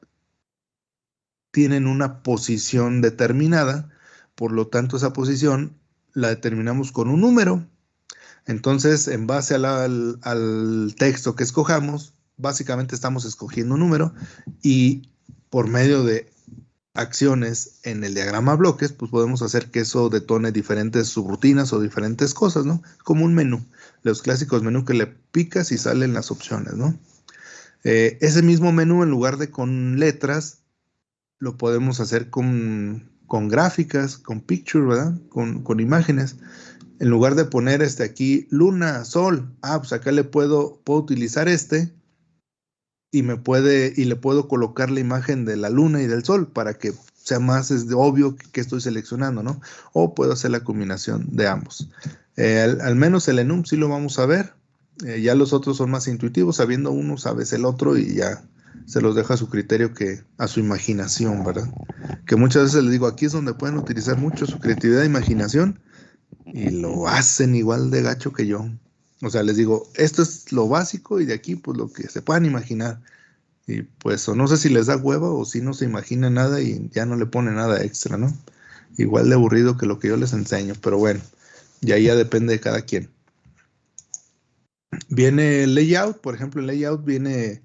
tienen una posición determinada, por lo tanto esa posición la determinamos con un número. Entonces, en base al texto que escojamos, básicamente estamos escogiendo un número y por medio de acciones en el diagrama bloques, pues podemos hacer que eso detone diferentes subrutinas o diferentes cosas, ¿no? Como un menú, los clásicos menú que le picas y salen las opciones, ¿no? Ese mismo menú, en lugar de con letras, lo podemos hacer con gráficas, con picture, ¿verdad? Con imágenes. En lugar de poner aquí luna, sol, pues acá puedo utilizar y le puedo colocar la imagen de la luna y del sol para que sea más obvio que estoy seleccionando, ¿no? O puedo hacer la combinación de ambos. Al menos el enum sí lo vamos a ver. Ya los otros son más intuitivos, sabiendo uno, sabes el otro y ya se los deja a su criterio, a su imaginación, ¿verdad? Que muchas veces les digo, aquí es donde pueden utilizar mucho su creatividad e imaginación y lo hacen igual de gacho que yo. O sea, les digo, esto es lo básico y de aquí, pues lo que se puedan imaginar. Y pues, o no sé si les da hueva o si no se imagina nada y ya no le pone nada extra, ¿no? Igual de aburrido que lo que yo les enseño, pero bueno, y ahí ya depende de cada quien. Viene el layout, por ejemplo, el layout viene,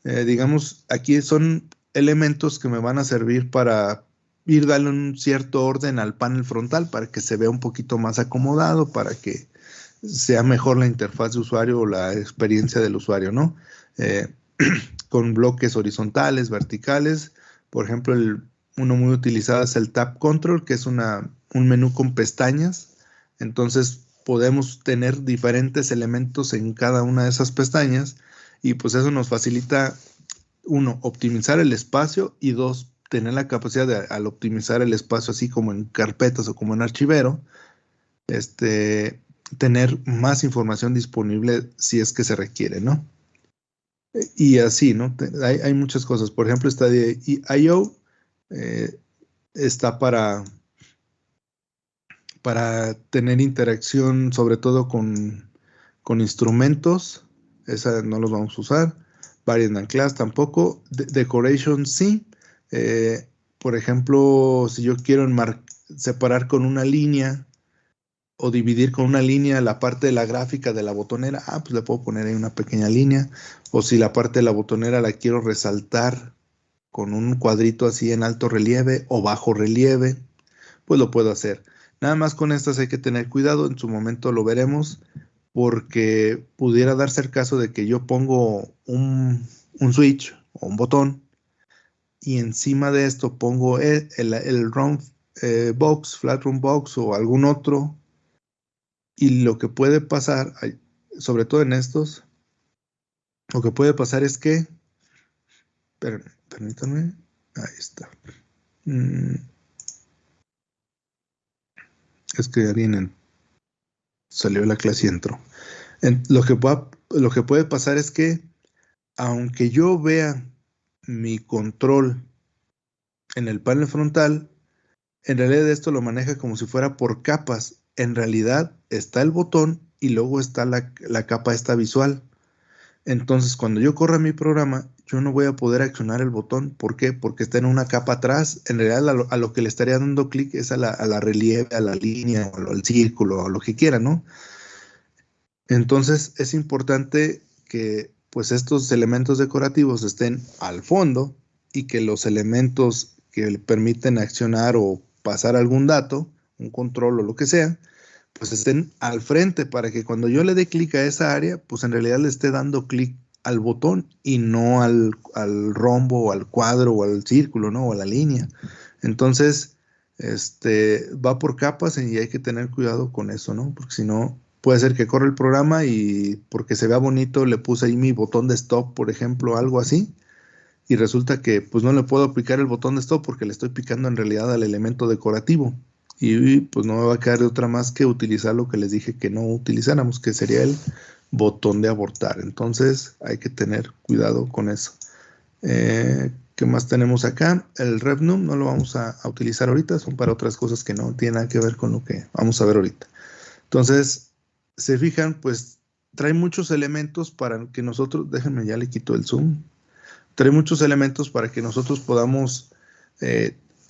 digamos, aquí son elementos que me van a servir para ir dando un cierto orden al panel frontal para que se vea un poquito más acomodado, para que sea mejor la interfaz de usuario o la experiencia del usuario, ¿no? Con bloques horizontales, verticales. Por ejemplo, uno muy utilizado es el Tab Control, que es un menú con pestañas. Entonces podemos tener diferentes elementos en cada una de esas pestañas y pues eso nos facilita, uno, optimizar el espacio y dos, tener la capacidad de, al optimizar el espacio así como en carpetas o como en archivero, tener más información disponible si es que se requiere, ¿no? Y así, ¿no? Hay muchas cosas. Por ejemplo, esta de I/O está para tener interacción sobre todo con instrumentos. Esa no los vamos a usar. Variant and Class tampoco. Decoration sí. Por ejemplo, si yo quiero separar con una línea o dividir con una línea la parte de la gráfica de la botonera, pues le puedo poner ahí una pequeña línea. O si la parte de la botonera la quiero resaltar con un cuadrito así en alto relieve o bajo relieve, pues lo puedo hacer. Nada más con estas hay que tener cuidado, en su momento lo veremos, porque pudiera darse el caso de que yo pongo un switch o un botón y encima de esto pongo el round box, flat round box o algún otro, y lo que puede pasar sobre todo en estos, lo que puede pasar es que, permítanme, ahí está. Es que alguien salió de la clase y entró. Lo que puede pasar es que, aunque yo vea mi control en el panel frontal, en realidad esto lo maneja como si fuera por capas. En realidad está el botón y luego está la capa esta visual. Entonces, cuando yo corra mi programa, yo no voy a poder accionar el botón. ¿Por qué? Porque está en una capa atrás. En realidad, a lo que le estaría dando clic es a la relieve, a la línea, o al círculo, o lo que quiera, ¿no? Entonces, es importante que pues estos elementos decorativos estén al fondo y que los elementos que le permiten accionar o pasar algún dato, un control o lo que sea, pues estén al frente para que cuando yo le dé clic a esa área, pues en realidad le esté dando clic al botón y no al rombo o al cuadro o al círculo, ¿no? O a la línea. Entonces, va por capas y hay que tener cuidado con eso, ¿no? Porque si no, puede ser que corra el programa y porque se vea bonito le puse ahí mi botón de stop, por ejemplo, algo así, y resulta que pues no le puedo aplicar el botón de stop porque le estoy picando en realidad al elemento decorativo. Y pues no me va a quedar de otra más que utilizar lo que les dije que no utilizáramos, que sería el botón de abortar. Entonces hay que tener cuidado con eso. ¿Qué más tenemos acá? El revnum no lo vamos a utilizar ahorita, son para otras cosas que no tienen nada que ver con lo que vamos a ver ahorita. Entonces, se fijan, pues trae muchos elementos para que nosotros, déjenme ya le quito el zoom, trae muchos elementos para que nosotros podamos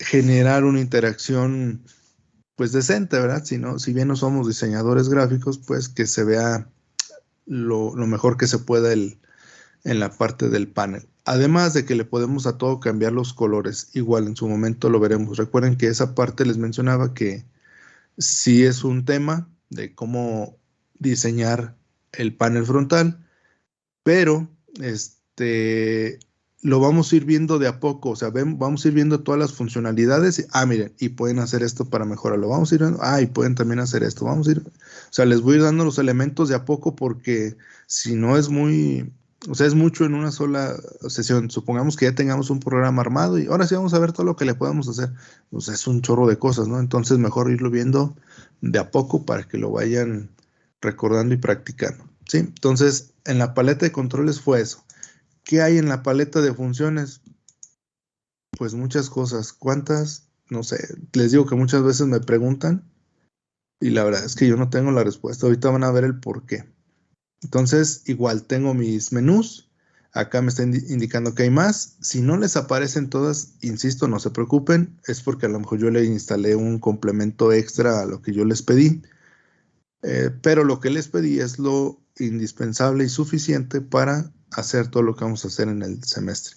generar una interacción pues decente, ¿verdad? Si bien no somos diseñadores gráficos, pues que se vea lo mejor que se pueda en la parte del panel. Además de que le podemos a todo cambiar los colores, igual en su momento lo veremos. Recuerden que esa parte les mencionaba que sí es un tema de cómo diseñar el panel frontal, pero lo vamos a ir viendo de a poco, o sea, vamos a ir viendo todas las funcionalidades. Miren, y pueden hacer esto para mejorarlo. Vamos a ir viendo, y pueden también hacer esto. Vamos a ir, o sea, les voy a ir dando los elementos de a poco porque si no es muy, o sea, es mucho en una sola sesión. Supongamos que ya tengamos un programa armado y ahora sí vamos a ver todo lo que le podemos hacer. Pues es un chorro de cosas, ¿no? Entonces mejor irlo viendo de a poco para que lo vayan recordando y practicando, ¿sí? Entonces, en la paleta de controles fue eso. ¿Qué hay en la paleta de funciones? Pues muchas cosas. ¿Cuántas? No sé. Les digo que muchas veces me preguntan y la verdad es que yo no tengo la respuesta. Ahorita van a ver el por qué. Entonces, igual tengo mis menús. Acá me está indicando que hay más. Si no les aparecen todas, insisto, no se preocupen. Es porque a lo mejor yo le instalé un complemento extra a lo que yo les pedí. Pero lo que les pedí es lo indispensable y suficiente para hacer todo lo que vamos a hacer en el semestre.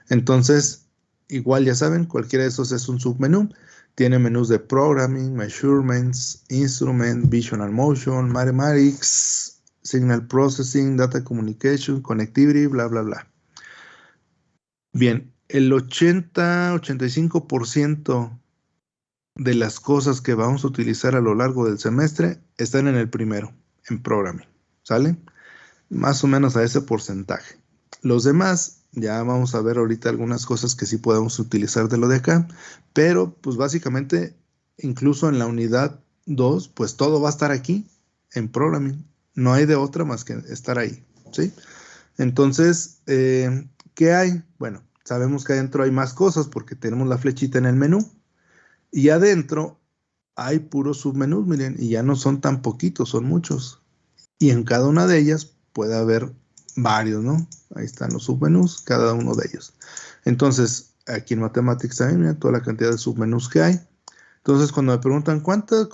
Entonces, igual ya saben, cualquiera de esos es un submenú. Tiene menús de Programming, Measurements, Instrument, Visual Motion, Mathematics, Signal Processing, Data Communication, Connectivity, bla, bla, bla. Bien, el 80-85% de las cosas que vamos a utilizar a lo largo del semestre están en el primero, en Programming, ¿sale? Más o menos a ese porcentaje. Los demás, ya vamos a ver ahorita algunas cosas que sí podemos utilizar de lo de acá, pero pues básicamente, incluso en la unidad 2, pues todo va a estar aquí en Programming. No hay de otra más que estar ahí, ¿sí? Entonces, ¿qué hay? Bueno, sabemos que adentro hay más cosas porque tenemos la flechita en el menú. Y adentro hay puros submenús, miren, y ya no son tan poquitos, son muchos. Y en cada una de ellas puede haber varios, ¿no? Ahí están los submenús, cada uno de ellos. Entonces, aquí en Mathematics también, miren toda la cantidad de submenús que hay. Entonces, cuando me preguntan cuántas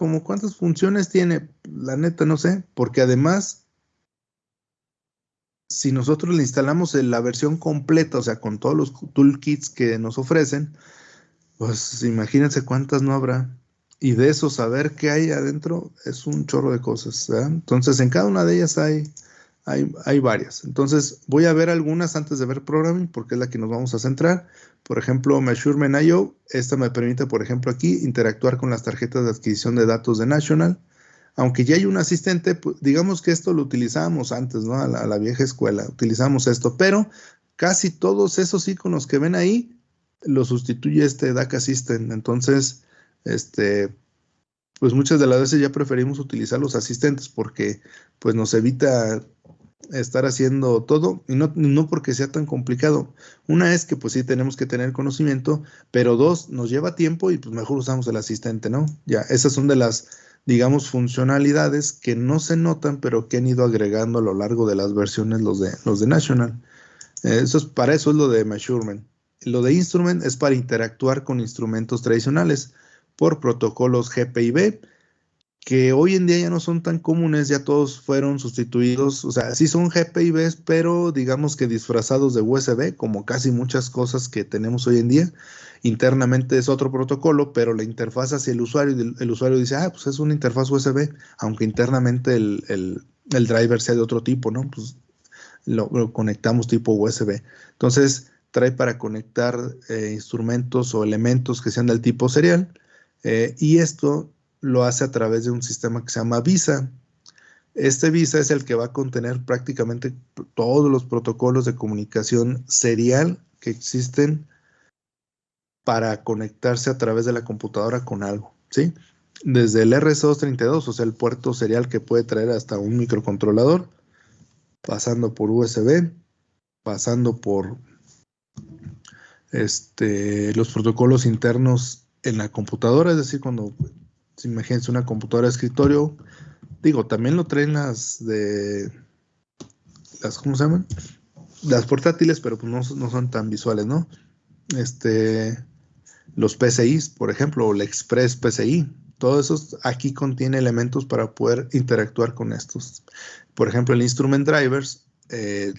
funciones tiene, la neta no sé, porque además, si nosotros le instalamos la versión completa, o sea, con todos los toolkits que nos ofrecen, pues imagínense cuántas no habrá. Y de eso saber qué hay adentro es un chorro de cosas, ¿verdad? Entonces, en cada una de ellas hay varias. Entonces, voy a ver algunas antes de ver Programming, porque es la que nos vamos a centrar. Por ejemplo, Measurement I/O. Esta me permite, por ejemplo, aquí interactuar con las tarjetas de adquisición de datos de National. aunque ya hay un asistente, pues, digamos que esto lo utilizábamos antes, ¿no? A la vieja escuela, utilizamos esto, pero casi todos esos iconos que ven ahí lo sustituye este DAC Assistant. Entonces, pues muchas de las veces ya preferimos utilizar los asistentes porque pues nos evita estar haciendo todo y no porque sea tan complicado. Una es que pues sí tenemos que tener conocimiento, pero dos, nos lleva tiempo y pues mejor usamos el asistente, ¿no? Ya, esas son de las, digamos, funcionalidades que no se notan, pero que han ido agregando a lo largo de las versiones los de National. Para eso es lo de Measurement. Lo de Instrument es para interactuar con instrumentos tradicionales por protocolos GPIB, que hoy en día ya no son tan comunes, ya todos fueron sustituidos, o sea, sí son GPIBs, pero digamos que disfrazados de USB, como casi muchas cosas que tenemos hoy en día. Internamente es otro protocolo, pero la interfaz hacia el usuario dice, pues es una interfaz USB, aunque internamente el driver sea de otro tipo, ¿no? Pues lo conectamos tipo USB. Entonces, trae para conectar instrumentos o elementos que sean del tipo serial, y esto lo hace a través de un sistema que se llama VISA. Este VISA es el que va a contener prácticamente todos los protocolos de comunicación serial que existen para conectarse a través de la computadora con algo, ¿sí? Desde el RS232, o sea, el puerto serial que puede traer hasta un microcontrolador, pasando por USB, pasando por los protocolos internos en la computadora, es decir, cuando imagínense una computadora de escritorio, digo, también lo traen ¿cómo se llaman? Las portátiles, pero pues no son tan visuales, ¿no? Los PCIs, por ejemplo, o el Express PCI, todo eso aquí contiene elementos para poder interactuar con estos. Por ejemplo, el Instrument Drivers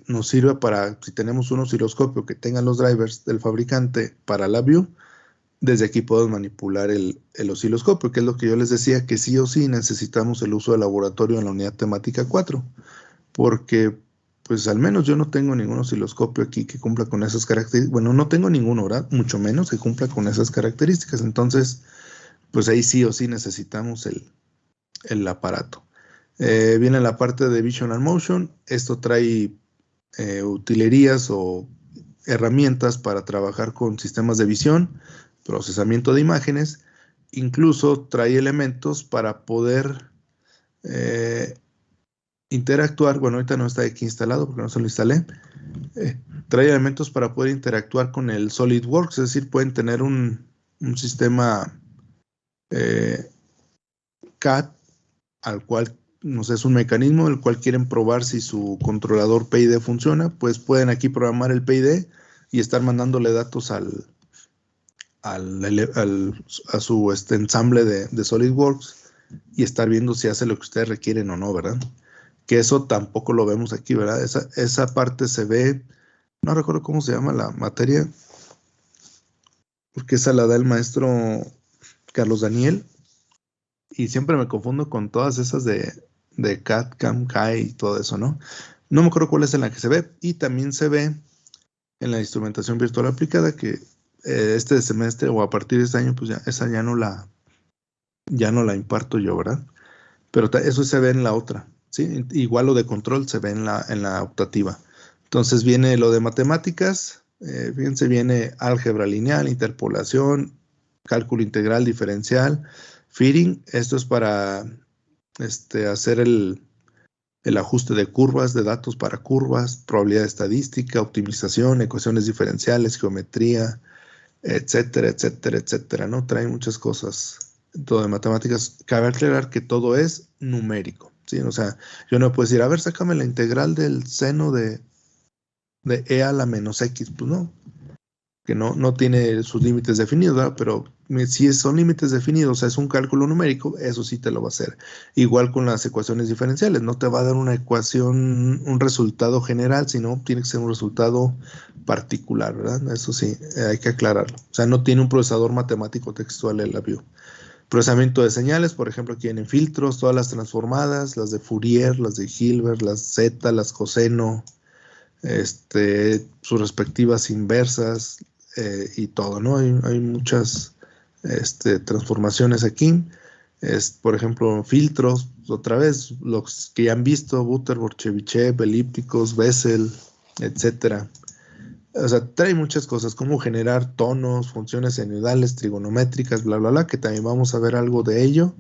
nos sirve para, si tenemos un osciloscopio que tenga los drivers del fabricante para la view, desde aquí podemos manipular el osciloscopio, que es lo que yo les decía, que sí o sí necesitamos el uso de laboratorio en la unidad temática 4, porque pues al menos yo no tengo ningún osciloscopio aquí que cumpla con esas características. Bueno, no tengo ninguno, ¿verdad? Mucho menos que cumpla con esas características. Entonces, pues ahí sí o sí necesitamos el aparato. Viene la parte de Vision and Motion. Esto trae utilerías o herramientas para trabajar con sistemas de visión, procesamiento de imágenes. Incluso trae elementos para poder interactuar. Bueno, ahorita no está aquí instalado porque no se lo instalé. Trae elementos para poder interactuar con el SolidWorks, es decir, pueden tener un sistema CAD al cual, no sé, es un mecanismo el cual quieren probar si su controlador PID funciona, pues pueden aquí programar el PID y estar mandándole datos a su ensamble de SolidWorks y estar viendo si hace lo que ustedes requieren o no, ¿verdad? Que eso tampoco lo vemos aquí, ¿verdad? Esa parte se ve, no recuerdo cómo se llama la materia, porque esa la da el maestro Carlos Daniel, y siempre me confundo con todas esas de CAD, CAM, CAE y todo eso, ¿no? No me acuerdo cuál es en la que se ve, y también se ve en la instrumentación virtual aplicada, que este semestre o a partir de este año, pues esa ya no la imparto yo, ¿verdad? Pero eso se ve en la otra, ¿sí? Igual lo de control se ve en la optativa. Entonces viene lo de matemáticas, fíjense, viene álgebra lineal, interpolación, cálculo integral diferencial, fitting. Esto es para hacer el ajuste de curvas, de datos para curvas, probabilidad estadística, optimización, ecuaciones diferenciales, geometría, etcétera, etcétera, etcétera, ¿no? Trae muchas cosas. Todo de matemáticas. Cabe aclarar que todo es numérico, ¿sí? O sea, yo no puedo decir, a ver, sácame la integral del seno de e a la menos x. Pues no, que no tiene sus límites definidos, ¿verdad? Pero si son límites definidos, o sea, es un cálculo numérico, eso sí te lo va a hacer. Igual con las ecuaciones diferenciales, no te va a dar una ecuación, un resultado general, sino tiene que ser un resultado particular, ¿verdad? Eso sí, hay que aclararlo. O sea, no tiene un procesador matemático textual el LabVIEW. Procesamiento de señales, por ejemplo, aquí tienen filtros, todas las transformadas, las de Fourier, las de Hilbert, las zeta, las coseno, sus respectivas inversas, y todo, ¿no? Hay muchas transformaciones aquí. Es, por ejemplo, filtros, otra vez, los que ya han visto, Butterworth, Chebyshev, elípticos, Bessel, etcétera. O sea, trae muchas cosas, como generar tonos, funciones senoidales, trigonométricas, bla, bla, bla, que también vamos a ver algo de ello.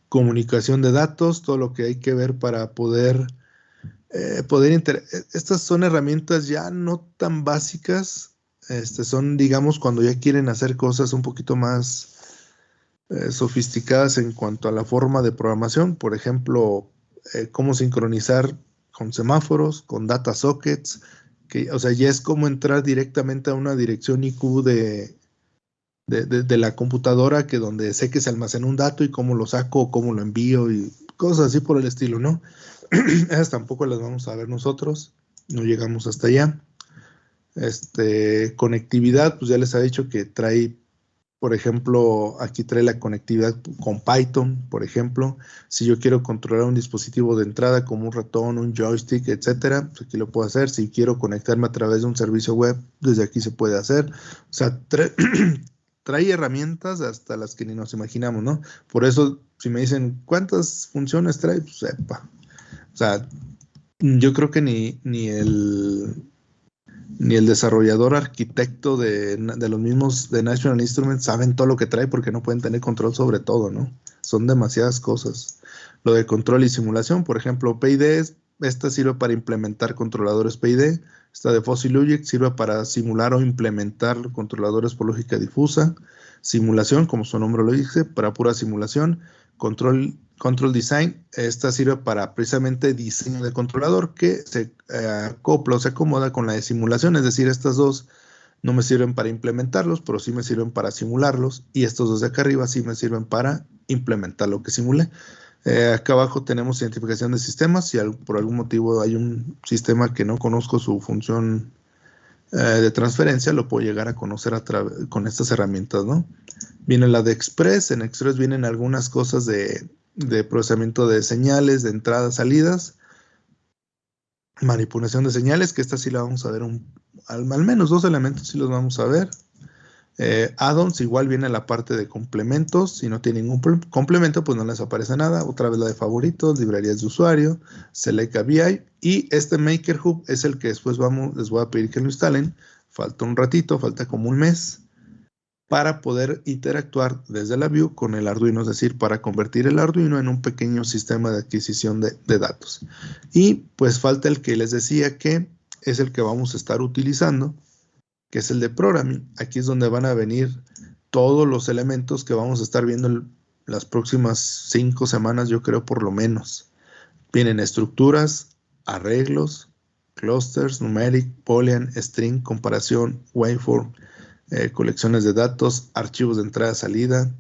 Comunicación de datos, todo lo que hay que ver para poder estas son herramientas ya no tan básicas, son, digamos, cuando ya quieren hacer cosas un poquito más sofisticadas en cuanto a la forma de programación, por ejemplo, cómo sincronizar con semáforos, con data sockets, que, o sea, ya es como entrar directamente a una dirección IQ de la computadora, que donde sé que se almacena un dato y cómo lo saco, cómo lo envío y cosas así por el estilo, ¿no? Esas tampoco las vamos a ver nosotros, no llegamos hasta allá. Conectividad, pues ya les he dicho que trae, por ejemplo, aquí trae la conectividad con Python, por ejemplo. Si yo quiero controlar un dispositivo de entrada como un ratón, un joystick, etcétera, pues aquí lo puedo hacer. Si quiero conectarme a través de un servicio web, desde aquí se puede hacer. O sea, trae herramientas hasta las que ni nos imaginamos, ¿no? Por eso, si me dicen, ¿cuántas funciones trae? Pues sepa. O sea, yo creo que ni el desarrollador arquitecto de los mismos de National Instruments saben todo lo que trae, porque no pueden tener control sobre todo, ¿no? Son demasiadas cosas. Lo de control y simulación, por ejemplo, PID, esta sirve para implementar controladores PID. Esta de Fuzzy Logic sirve para simular o implementar controladores por lógica difusa. Simulación, como su nombre lo dice, para pura simulación. Control Design, esta sirve para precisamente diseño de controlador, que se acopla o se acomoda con la de simulación. Es decir, estas dos no me sirven para implementarlos, pero sí me sirven para simularlos, y estos dos de acá arriba sí me sirven para implementar lo que simulé. Acá abajo tenemos identificación de sistemas. Si por algún motivo hay un sistema que no conozco su función de transferencia, lo puedo llegar a conocer con estas herramientas, ¿no? Viene la de Express. En Express vienen algunas cosas de procesamiento de señales, de entradas, salidas, manipulación de señales, que esta sí la vamos a ver, al menos dos elementos sí los vamos a ver. Add-ons, igual viene la parte de complementos. Si no tiene ningún complemento, pues no les aparece nada. Otra vez la de favoritos, librerías de usuario, Select API, y este Maker Hub es el que después les voy a pedir que lo instalen. Falta un ratito, falta como un mes, para poder interactuar desde la Vue con el Arduino, es decir, para convertir el Arduino en un pequeño sistema de adquisición de datos. Y pues falta el que les decía, que es el que vamos a estar utilizando, que es el de Programming. Aquí es donde van a venir todos los elementos que vamos a estar viendo las próximas 5 semanas, yo creo, por lo menos. Vienen estructuras, arreglos, clusters, numeric, boolean, string, comparación, waveform, colecciones de datos, archivos de entrada-salida,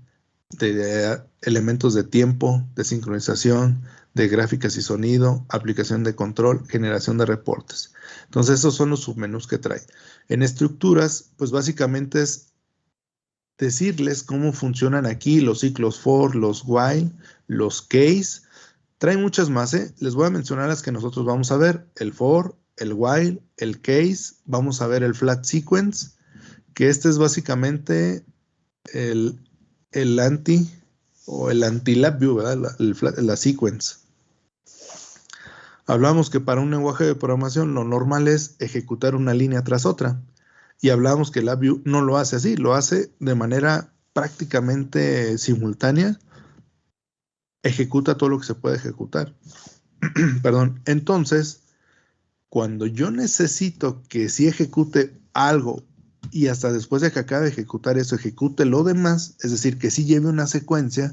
de elementos de tiempo, de sincronización, de gráficas y sonido, aplicación de control, generación de reportes. Entonces, esos son los submenús que trae. En estructuras, pues básicamente es decirles cómo funcionan aquí los ciclos for, los while, los case. Trae muchas más, ¿eh? Les voy a mencionar las que nosotros vamos a ver: el for, el while, el case. Vamos a ver el flat sequence, que este es básicamente el anti o el anti-LabVIEW, ¿verdad? La sequence. Hablamos que para un lenguaje de programación lo normal es ejecutar una línea tras otra, y hablamos que LabVIEW no lo hace así, lo hace de manera prácticamente simultánea, ejecuta todo lo que se puede ejecutar. Perdón. Entonces, cuando yo necesito que sí ejecute algo, y hasta después de que acabe de ejecutar eso, ejecute lo demás, es decir, que sí lleve una secuencia,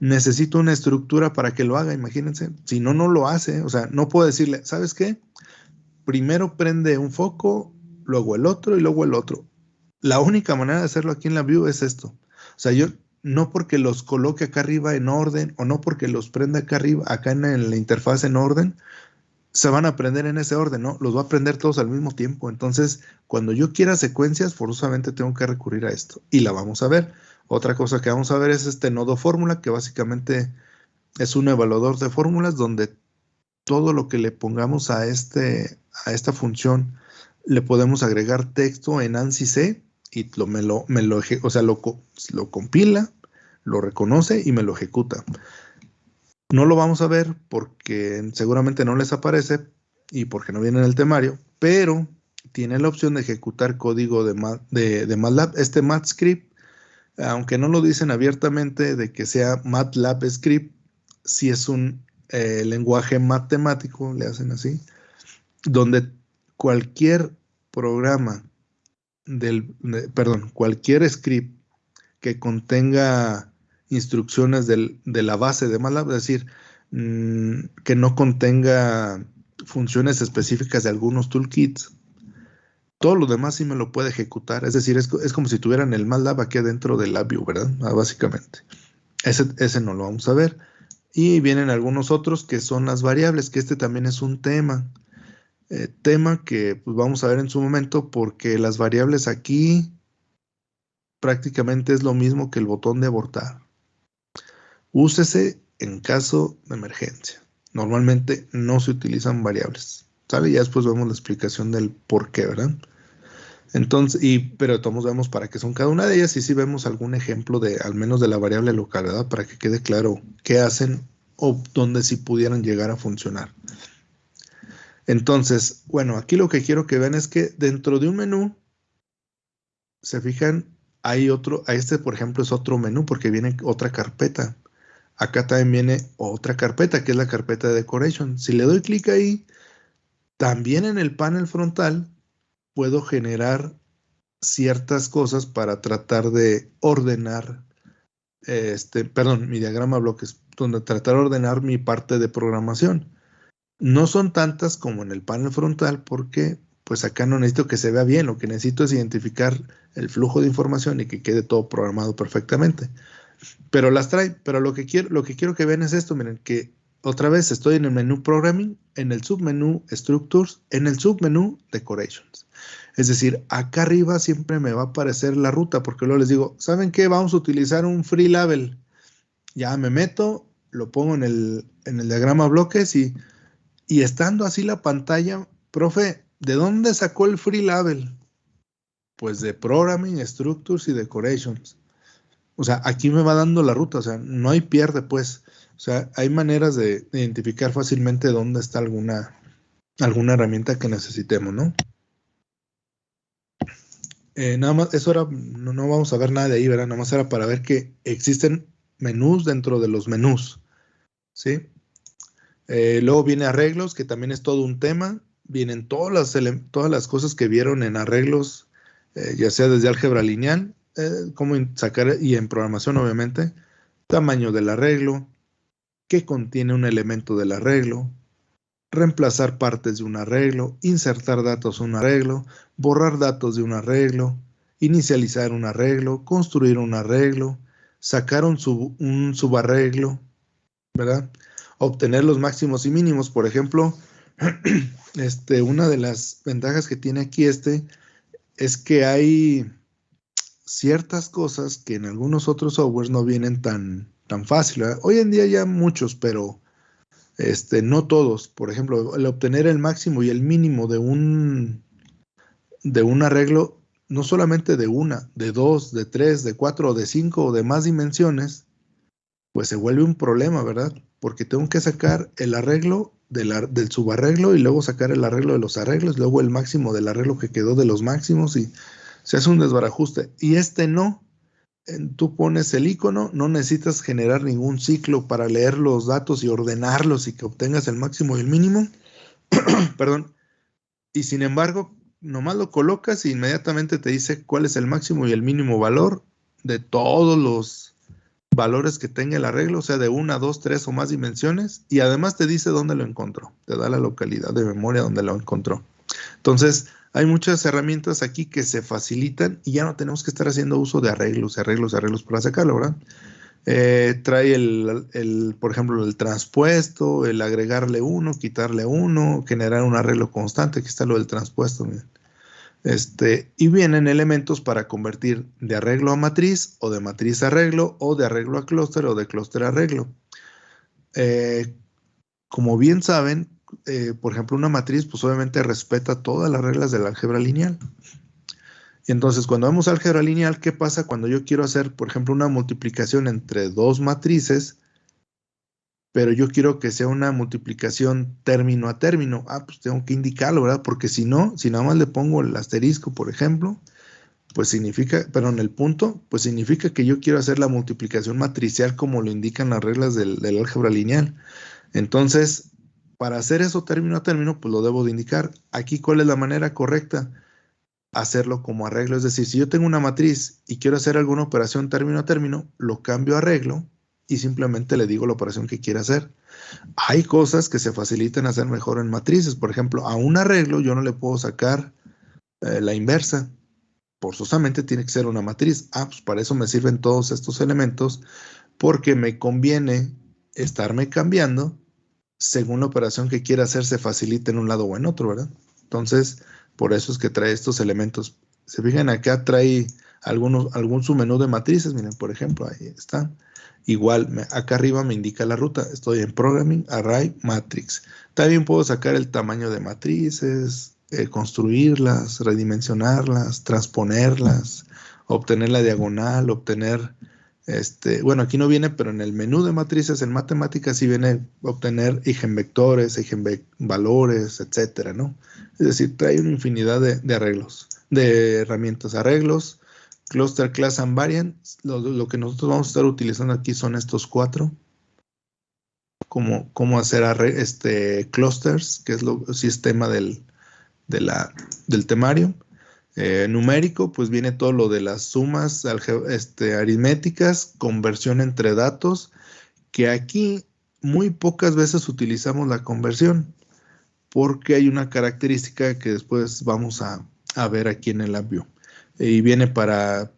necesito una estructura para que lo haga, imagínense. Si no, no lo hace. O sea, no puedo decirle, ¿sabes qué? Primero prende un foco, luego el otro y luego el otro. La única manera de hacerlo aquí en la Vue es esto. O sea, yo no porque los coloque acá arriba en orden, o no porque los prenda acá arriba, acá en la interfaz en orden, se van a aprender en ese orden, ¿no? Los va a aprender todos al mismo tiempo. Entonces, cuando yo quiera secuencias, forzosamente tengo que recurrir a esto, y la vamos a ver. Otra cosa que vamos a ver es este nodo fórmula, que básicamente es un evaluador de fórmulas, donde todo lo que le pongamos a esta función, le podemos agregar texto en ANSI C, y lo compila, lo reconoce y me lo ejecuta. No lo vamos a ver porque seguramente no les aparece y porque no viene en el temario, pero tiene la opción de ejecutar código de MATLAB. Este MATScript, aunque no lo dicen abiertamente de que sea MATLAB script, sí es un lenguaje matemático, le hacen así, donde cualquier programa cualquier script que contenga instrucciones de la base de MATLAB, es decir, que no contenga funciones específicas de algunos toolkits, todo lo demás sí me lo puede ejecutar. Es decir, es como si tuvieran el MATLAB aquí adentro del LabVIEW, ¿verdad? Básicamente. Ese no lo vamos a ver. Y vienen algunos otros que son las variables, que este también es un tema. Tema que pues, vamos a ver en su momento, porque las variables aquí prácticamente es lo mismo que el botón de abortar. Úsese en caso de emergencia. Normalmente no se utilizan variables. ¿Sale? Ya después vemos la explicación del por qué, ¿verdad? Entonces, pero todos vemos para qué son cada una de ellas y sí vemos algún ejemplo de, al menos de la variable local, ¿verdad? Para que quede claro qué hacen o dónde sí pudieran llegar a funcionar. Entonces, bueno, aquí lo que quiero que vean es que dentro de un menú, se fijan, hay otro, este por ejemplo es otro menú porque viene otra carpeta. Acá también viene otra carpeta que es la carpeta de Decoration. Si le doy clic ahí, también en el panel frontal puedo generar ciertas cosas para tratar de ordenar, mi diagrama de bloques, donde tratar de ordenar mi parte de programación. No son tantas como en el panel frontal porque pues acá no necesito que se vea bien, lo que necesito es identificar el flujo de información y que quede todo programado perfectamente. Pero las trae, pero lo que quiero que vean es esto, miren, que otra vez estoy en el menú Programming, en el submenú Structures, en el submenú Decorations. Es decir, acá arriba siempre me va a aparecer la ruta, porque luego les digo, ¿saben qué? Vamos a utilizar un free label. Ya me meto, lo pongo en el diagrama bloques y estando así la pantalla, profe, ¿de dónde sacó el free label? Pues de Programming, Structures y Decorations. O sea, aquí me va dando la ruta, o sea, no hay pierde, pues. O sea, hay maneras de identificar fácilmente dónde está alguna herramienta que necesitemos, ¿no? Nada más, eso era, no vamos a ver nada de ahí, ¿verdad? Nada más era para ver que existen menús dentro de los menús, ¿sí? Luego viene arreglos, que también es todo un tema. Vienen todas las cosas que vieron en arreglos, ya sea desde álgebra lineal, cómo sacar, y en programación obviamente, tamaño del arreglo, qué contiene un elemento del arreglo, reemplazar partes de un arreglo, insertar datos en un arreglo, borrar datos de un arreglo, inicializar un arreglo, construir un arreglo, sacar un subarreglo, ¿verdad? Obtener los máximos y mínimos. Por ejemplo, una de las ventajas que tiene aquí es que hay ciertas cosas que en algunos otros softwares no vienen tan fácil, ¿verdad? Hoy en día ya muchos, pero no todos. Por ejemplo, el obtener el máximo y el mínimo de un arreglo, no solamente de una, de dos, de tres, de cuatro, o de cinco o de más dimensiones, pues se vuelve un problema, ¿verdad? Porque tengo que sacar el arreglo del subarreglo y luego sacar el arreglo de los arreglos, luego el máximo del arreglo que quedó de los máximos y se hace un desbarajuste. Y no, tú pones el icono, no necesitas generar ningún ciclo para leer los datos y ordenarlos y que obtengas el máximo y el mínimo. Perdón. Y sin embargo, nomás lo colocas e inmediatamente te dice cuál es el máximo y el mínimo valor de todos los valores que tenga el arreglo, o sea, de una, dos, tres o más dimensiones, y además te dice dónde lo encontró, te da la localidad de memoria donde lo encontró. Entonces, hay muchas herramientas aquí que se facilitan y ya no tenemos que estar haciendo uso de arreglos para sacarlo, ¿verdad? Trae por ejemplo, el transpuesto, el agregarle uno, quitarle uno, generar un arreglo constante. Aquí está lo del transpuesto, miren. Y vienen elementos para convertir de arreglo a matriz, o de matriz a arreglo, o de arreglo a clúster, o de clúster a arreglo. Como bien saben, por ejemplo, una matriz, pues obviamente respeta todas las reglas del álgebra lineal. Y entonces, cuando vemos álgebra lineal, ¿qué pasa cuando yo quiero hacer, por ejemplo, una multiplicación entre dos matrices, pero yo quiero que sea una multiplicación término a término? Ah, pues tengo que indicarlo, ¿verdad? Porque si no, si nada más le pongo el asterisco, por ejemplo, pues significa, perdón, el punto, pues significa que yo quiero hacer la multiplicación matricial como lo indican las reglas del álgebra lineal. Entonces, para hacer eso término a término, pues lo debo de indicar. Aquí, ¿cuál es la manera correcta? Hacerlo como arreglo. Es decir, si yo tengo una matriz y quiero hacer alguna operación término a término, lo cambio a arreglo y simplemente le digo la operación que quiere hacer. Hay cosas que se facilitan hacer mejor en matrices. Por ejemplo, a un arreglo yo no le puedo sacar la inversa. Forzosamente tiene que ser una matriz. Ah, pues para eso me sirven todos estos elementos, porque me conviene estarme cambiando según la operación que quiera hacer se facilita en un lado o en otro, ¿verdad? Entonces, por eso es que trae estos elementos. Se fijan, acá trae algún submenú de matrices. Miren, por ejemplo, ahí está. Igual, acá arriba me indica la ruta. Estoy en Programming, Array, Matrix. También puedo sacar el tamaño de matrices, construirlas, redimensionarlas, transponerlas, obtener la diagonal, obtener bueno, aquí no viene, pero en el menú de matrices en matemáticas sí viene obtener eigenvectores, eigenvalores, etcétera, ¿no? Es decir, trae una infinidad de arreglos, de herramientas, arreglos, cluster, class and variant. Lo que nosotros vamos a estar utilizando aquí son estos 4. Cómo hacer clusters, que es el sistema del temario. Numérico, pues viene todo lo de las sumas aritméticas, conversión entre datos, que aquí muy pocas veces utilizamos la conversión, porque hay una característica que después vamos a ver aquí en el LabVIEW. Y viene para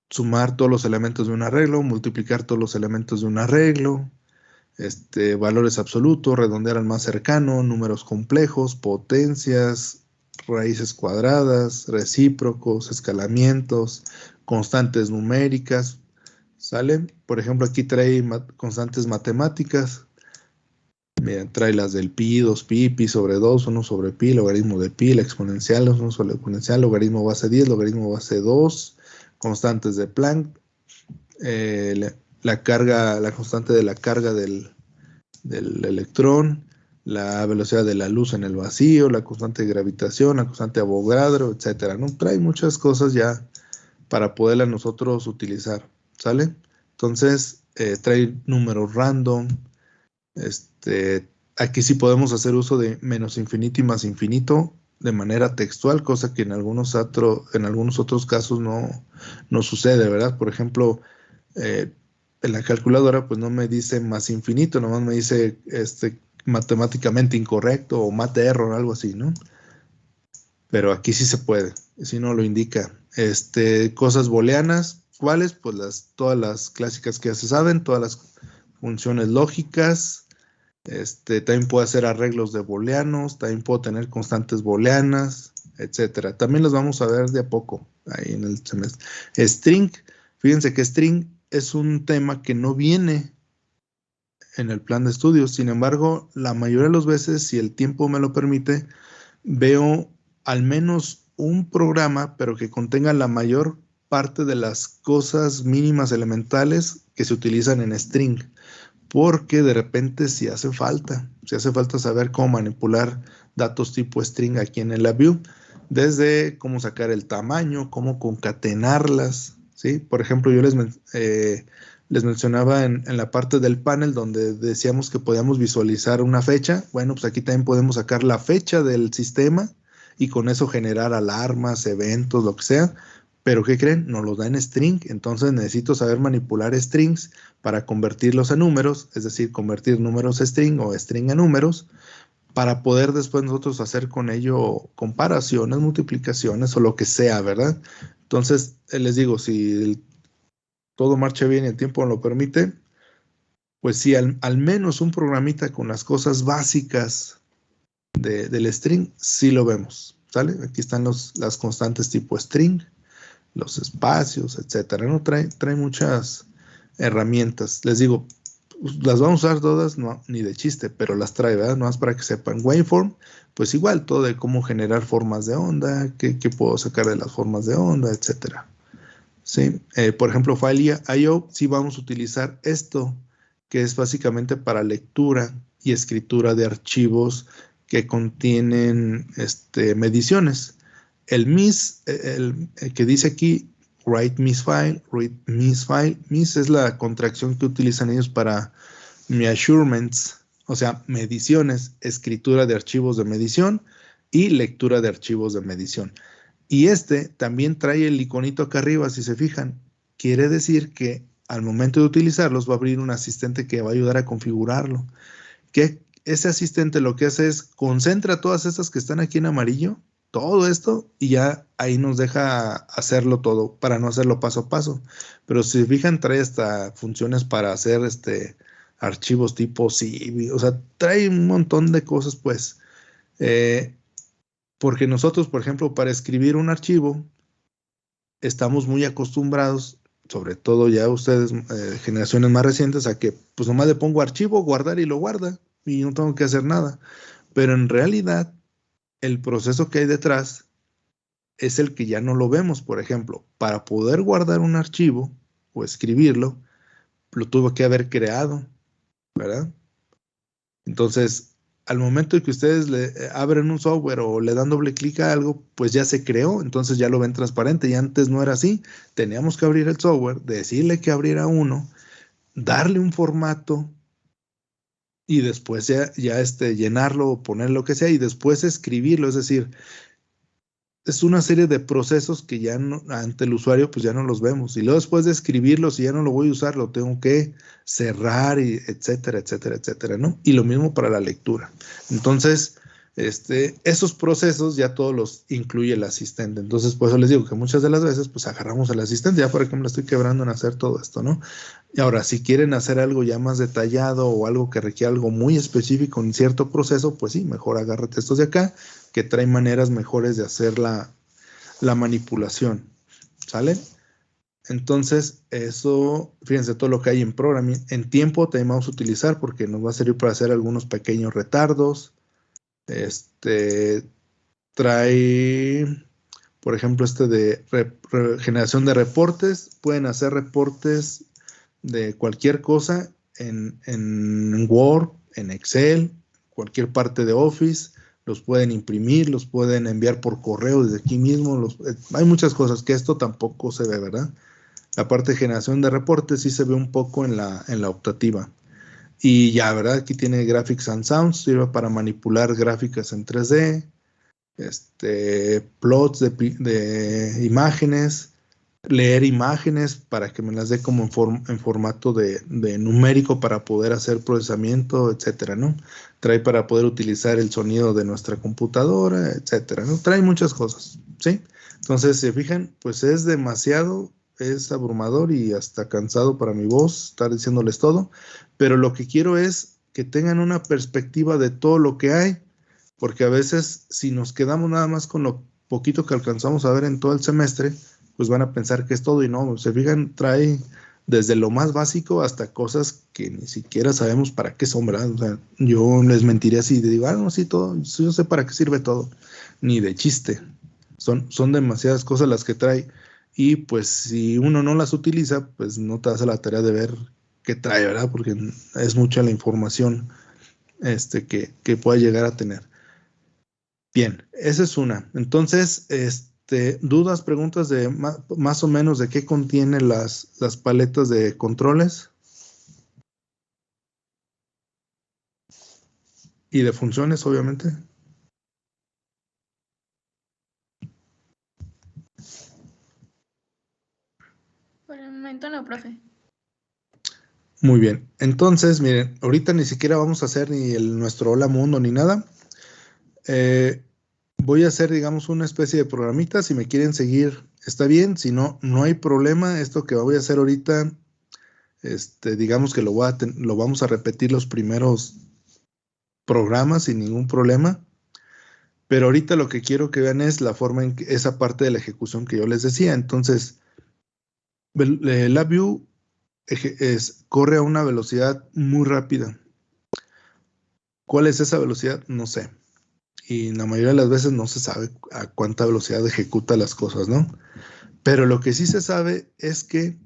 sumar todos los elementos de un arreglo, multiplicar todos los elementos de un arreglo, valores absolutos, redondear al más cercano, números complejos, potencias, raíces cuadradas, recíprocos, escalamientos, constantes numéricas, ¿sale? Por ejemplo, aquí trae constantes matemáticas. Miren, trae las del pi, 2pi, pi sobre 2, 1 sobre pi, logaritmo de pi, la exponencial, 1 sobre exponencial, logaritmo base 10, logaritmo base 2, constantes de Planck, la carga, la constante de la carga del electrón, la velocidad de la luz en el vacío, la constante de gravitación, la constante de Avogadro, etcétera, ¿no? Trae muchas cosas ya para poderla nosotros utilizar, ¿sale? Entonces, trae números random. Aquí sí podemos hacer uso de menos infinito y más infinito de manera textual, cosa que en algunos otros casos no sucede, ¿verdad? Por ejemplo, en la calculadora pues no me dice más infinito, nomás me dice matemáticamente incorrecto o mate error, algo así, ¿no? Pero aquí sí se puede, si no lo indica. Cosas booleanas, ¿cuáles? Pues todas las clásicas que ya se saben, todas las funciones lógicas. También puedo hacer arreglos de booleanos, también puedo tener constantes booleanas, etcétera. También los vamos a ver de a poco ahí en el semestre. String, fíjense que string es un tema que no viene en el plan de estudios. Sin embargo, la mayoría de las veces, si el tiempo me lo permite, veo al menos un programa, pero que contenga la mayor parte de las cosas mínimas elementales que se utilizan en string. Porque de repente si hace falta saber cómo manipular datos tipo string aquí en el LabVIEW, desde cómo sacar el tamaño, cómo concatenarlas, ¿sí? Por ejemplo, yo les mencionaba en la parte del panel donde decíamos que podíamos visualizar una fecha. Bueno, pues aquí también podemos sacar la fecha del sistema y con eso generar alarmas, eventos, lo que sea. Pero ¿qué creen? Nos los da en string, entonces necesito saber manipular strings para convertirlos a números, es decir, convertir números a string o string a números, para poder después nosotros hacer con ello comparaciones, multiplicaciones o lo que sea, ¿verdad? Entonces, les digo, si todo marcha bien y el tiempo lo permite, pues sí, al menos un programita con las cosas básicas del string, sí lo vemos, ¿sale? Aquí están las constantes tipo string, los espacios, etcétera, ¿no? Trae muchas herramientas. Les digo, las vamos a usar todas, no, ni de chiste, pero las trae, ¿verdad? No más para que sepan. Waveform, pues igual, todo de cómo generar formas de onda, qué puedo sacar de las formas de onda, etcétera. ¿Sí? Por ejemplo, File.io, sí vamos a utilizar esto, que es básicamente para lectura y escritura de archivos que contienen mediciones. El MIS, el que dice aquí, write MIS file, read MIS file. MIS es la contracción que utilizan ellos para measurements, o sea, mediciones, escritura de archivos de medición y lectura de archivos de medición. Y también trae el iconito acá arriba, si se fijan. Quiere decir que al momento de utilizarlos va a abrir un asistente que va a ayudar a configurarlo. Que ese asistente lo que hace es concentra todas estas que están aquí en amarillo, todo esto, y ya ahí nos deja hacerlo todo para no hacerlo paso a paso. Pero si se fijan, trae hasta funciones para hacer archivos tipo CIV, o sea, trae un montón de cosas, pues. Porque nosotros, por ejemplo, para escribir un archivo, estamos muy acostumbrados, sobre todo ya ustedes, generaciones más recientes, a que pues nomás le pongo archivo, guardar y lo guarda, y no tengo que hacer nada. Pero en realidad, el proceso que hay detrás es el que ya no lo vemos. Por ejemplo, para poder guardar un archivo o escribirlo, lo tuvo que haber creado, ¿verdad? Entonces, al momento de que ustedes le abren un software o le dan doble clic a algo, pues ya se creó, entonces ya lo ven transparente. Y antes no era así. Teníamos que abrir el software, decirle que abriera uno, darle un formato y después ya llenarlo o poner lo que sea y después escribirlo. Es decir, es una serie de procesos que ya ante el usuario pues ya no los vemos. Y luego después de escribirlo, si ya no lo voy a usar, lo tengo que cerrar, y etcétera, etcétera, etcétera, ¿no? Y lo mismo para la lectura. Entonces, esos procesos ya todos los incluye el asistente. Entonces, por eso les digo que muchas de las veces pues agarramos al asistente. Ya por ejemplo estoy quebrando en hacer todo esto, ¿no? Y ahora, si quieren hacer algo ya más detallado o algo que requiera algo muy específico en cierto proceso, pues sí, mejor agárrate estos de acá, que traen maneras mejores de hacer la manipulación, ¿sale? Entonces, eso, fíjense todo lo que hay en programming. En tiempo también vamos a utilizar porque nos va a servir para hacer algunos pequeños retardos. Trae, por ejemplo, de generación de reportes. Pueden hacer reportes de cualquier cosa en Word, en Excel, cualquier parte de Office. Los pueden imprimir, los pueden enviar por correo desde aquí mismo. Hay muchas cosas que esto tampoco se ve, ¿verdad? La parte de generación de reportes sí se ve un poco en la optativa. Y ya, ¿verdad? Aquí tiene Graphics and Sounds, sirve para manipular gráficas en 3D, plots de imágenes, leer imágenes para que me las dé como en formato de numérico para poder hacer procesamiento, etcétera, ¿no? Trae para poder utilizar el sonido de nuestra computadora, etcétera, ¿no? Trae muchas cosas, ¿sí? Entonces, si se fijan, pues es demasiado, es abrumador y hasta cansado para mi voz estar diciéndoles todo, pero lo que quiero es que tengan una perspectiva de todo lo que hay, porque a veces si nos quedamos nada más con lo poquito que alcanzamos a ver en todo el semestre, pues van a pensar que es todo y no, se fijan, trae desde lo más básico hasta cosas que ni siquiera sabemos para qué son, ¿verdad? O sea, yo les mentiría si digo, no, sí, todo, yo sé para qué sirve todo, ni de chiste. Son demasiadas cosas las que trae y pues si uno no las utiliza, pues no te hace la tarea de ver qué trae, ¿verdad? Porque es mucha la información que pueda llegar a tener. Bien, esa es una. Entonces, dudas, preguntas de más o menos de qué contienen las paletas de controles y de funciones, obviamente. Por el momento no, profe. Muy bien. Entonces, miren, ahorita ni siquiera vamos a hacer ni nuestro Hola Mundo ni nada. Voy a hacer, digamos, una especie de programita. Si me quieren seguir, está bien. Si no, no hay problema. Esto que voy a hacer ahorita, digamos que lo vamos a repetir los primeros programas sin ningún problema. Pero ahorita lo que quiero que vean es la forma en que esa parte de la ejecución que yo les decía. Entonces, LabVIEW corre a una velocidad muy rápida. ¿Cuál es esa velocidad? No sé. Y la mayoría de las veces no se sabe a cuánta velocidad ejecuta las cosas, ¿no? Pero lo que sí se sabe es que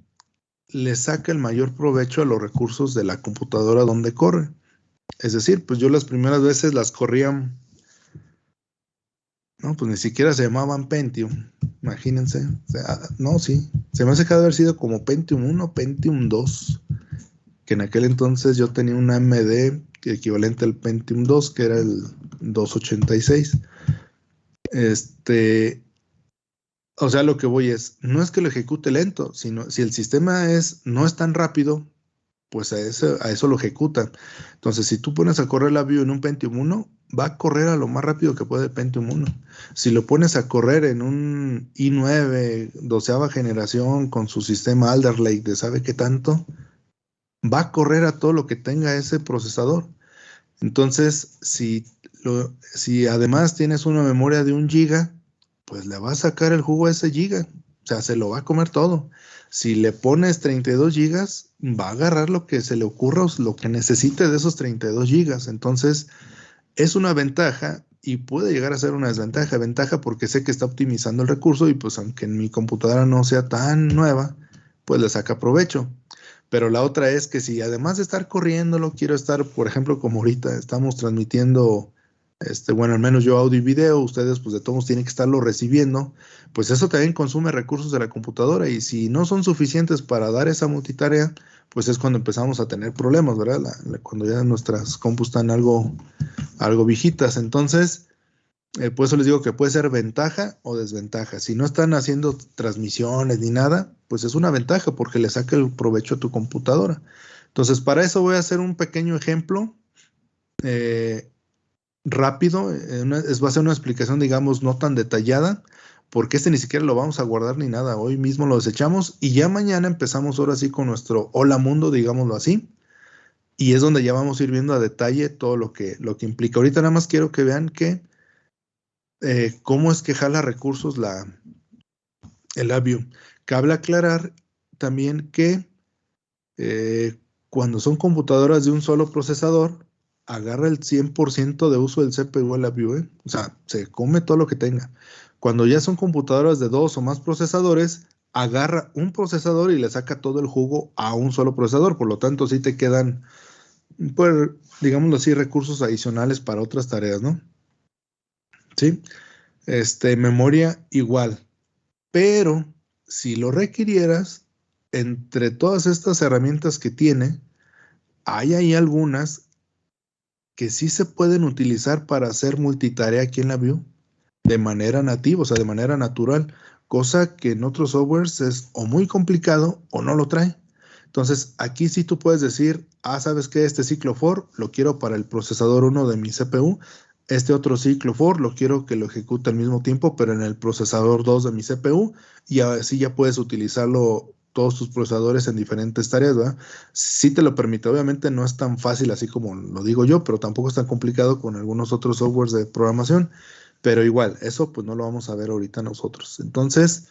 le saca el mayor provecho a los recursos de la computadora donde corre. Es decir, pues yo las primeras veces las corría, no, pues ni siquiera se llamaban Pentium, imagínense. O sea, no, sí, se me hace que ha de haber sido como Pentium 1, Pentium 2, que en aquel entonces yo tenía un AMD equivalente al Pentium 2, que era el 286. O sea, lo que voy es, no es que lo ejecute lento, sino si el sistema no es tan rápido, pues a eso lo ejecuta. Entonces, si tú pones a correr la Vue en un Pentium 1, va a correr a lo más rápido que puede el Pentium 1. Si lo pones a correr en un i9, 12ª generación, con su sistema Alder Lake de sabe qué tanto, va a correr a todo lo que tenga ese procesador. Entonces, si además tienes una memoria de 1 giga, pues le va a sacar el jugo a ese giga. O sea, se lo va a comer todo. Si le pones 32 gigas, va a agarrar lo que se le ocurra o lo que necesite de esos 32 gigas. Entonces, es una ventaja y puede llegar a ser una desventaja. Ventaja porque sé que está optimizando el recurso y pues aunque en mi computadora no sea tan nueva, pues le saca provecho. Pero la otra es que si además de estar corriéndolo, quiero estar, por ejemplo, como ahorita estamos transmitiendo, bueno, al menos yo audio y video, ustedes pues de todos tienen que estarlo recibiendo, pues eso también consume recursos de la computadora y si no son suficientes para dar esa multitarea, pues es cuando empezamos a tener problemas, ¿verdad? Cuando ya nuestras compus están algo viejitas. Entonces, por eso les digo que puede ser ventaja o desventaja. Si no están haciendo transmisiones ni nada, pues es una ventaja porque le saca el provecho a tu computadora. Entonces, para eso voy a hacer un pequeño ejemplo rápido. Va a ser una explicación, digamos, no tan detallada, porque ni siquiera lo vamos a guardar ni nada. Hoy mismo lo desechamos y ya mañana empezamos ahora sí con nuestro Hola Mundo, digámoslo así. Y es donde ya vamos a ir viendo a detalle todo lo que implica. Ahorita nada más quiero que vean que cómo es que jala recursos el Vue. Cabe aclarar también que cuando son computadoras de un solo procesador, agarra el 100% de uso del CPU el Vue, o sea, se come todo lo que tenga. Cuando ya son computadoras de 2 o más procesadores, agarra un procesador y le saca todo el jugo a un solo procesador, por lo tanto sí te quedan, pues, digámoslo así, recursos adicionales para otras tareas, ¿no? Sí. Memoria igual. Pero si lo requirieras, entre todas estas herramientas que tiene, hay ahí algunas que sí se pueden utilizar para hacer multitarea aquí en la Vue de manera nativa, o sea, de manera natural, cosa que en otros softwares es o muy complicado o no lo trae. Entonces, aquí sí tú puedes decir, ¿sabes qué? Este ciclo for lo quiero para el procesador 1 de mi CPU. Este otro ciclo for lo quiero que lo ejecute al mismo tiempo, pero en el procesador 2 de mi CPU. Y así ya puedes utilizarlo todos tus procesadores en diferentes tareas, ¿verdad? Sí te lo permite. Obviamente no es tan fácil así como lo digo yo, pero tampoco es tan complicado con algunos otros softwares de programación. Pero igual, eso pues no lo vamos a ver ahorita nosotros. Entonces,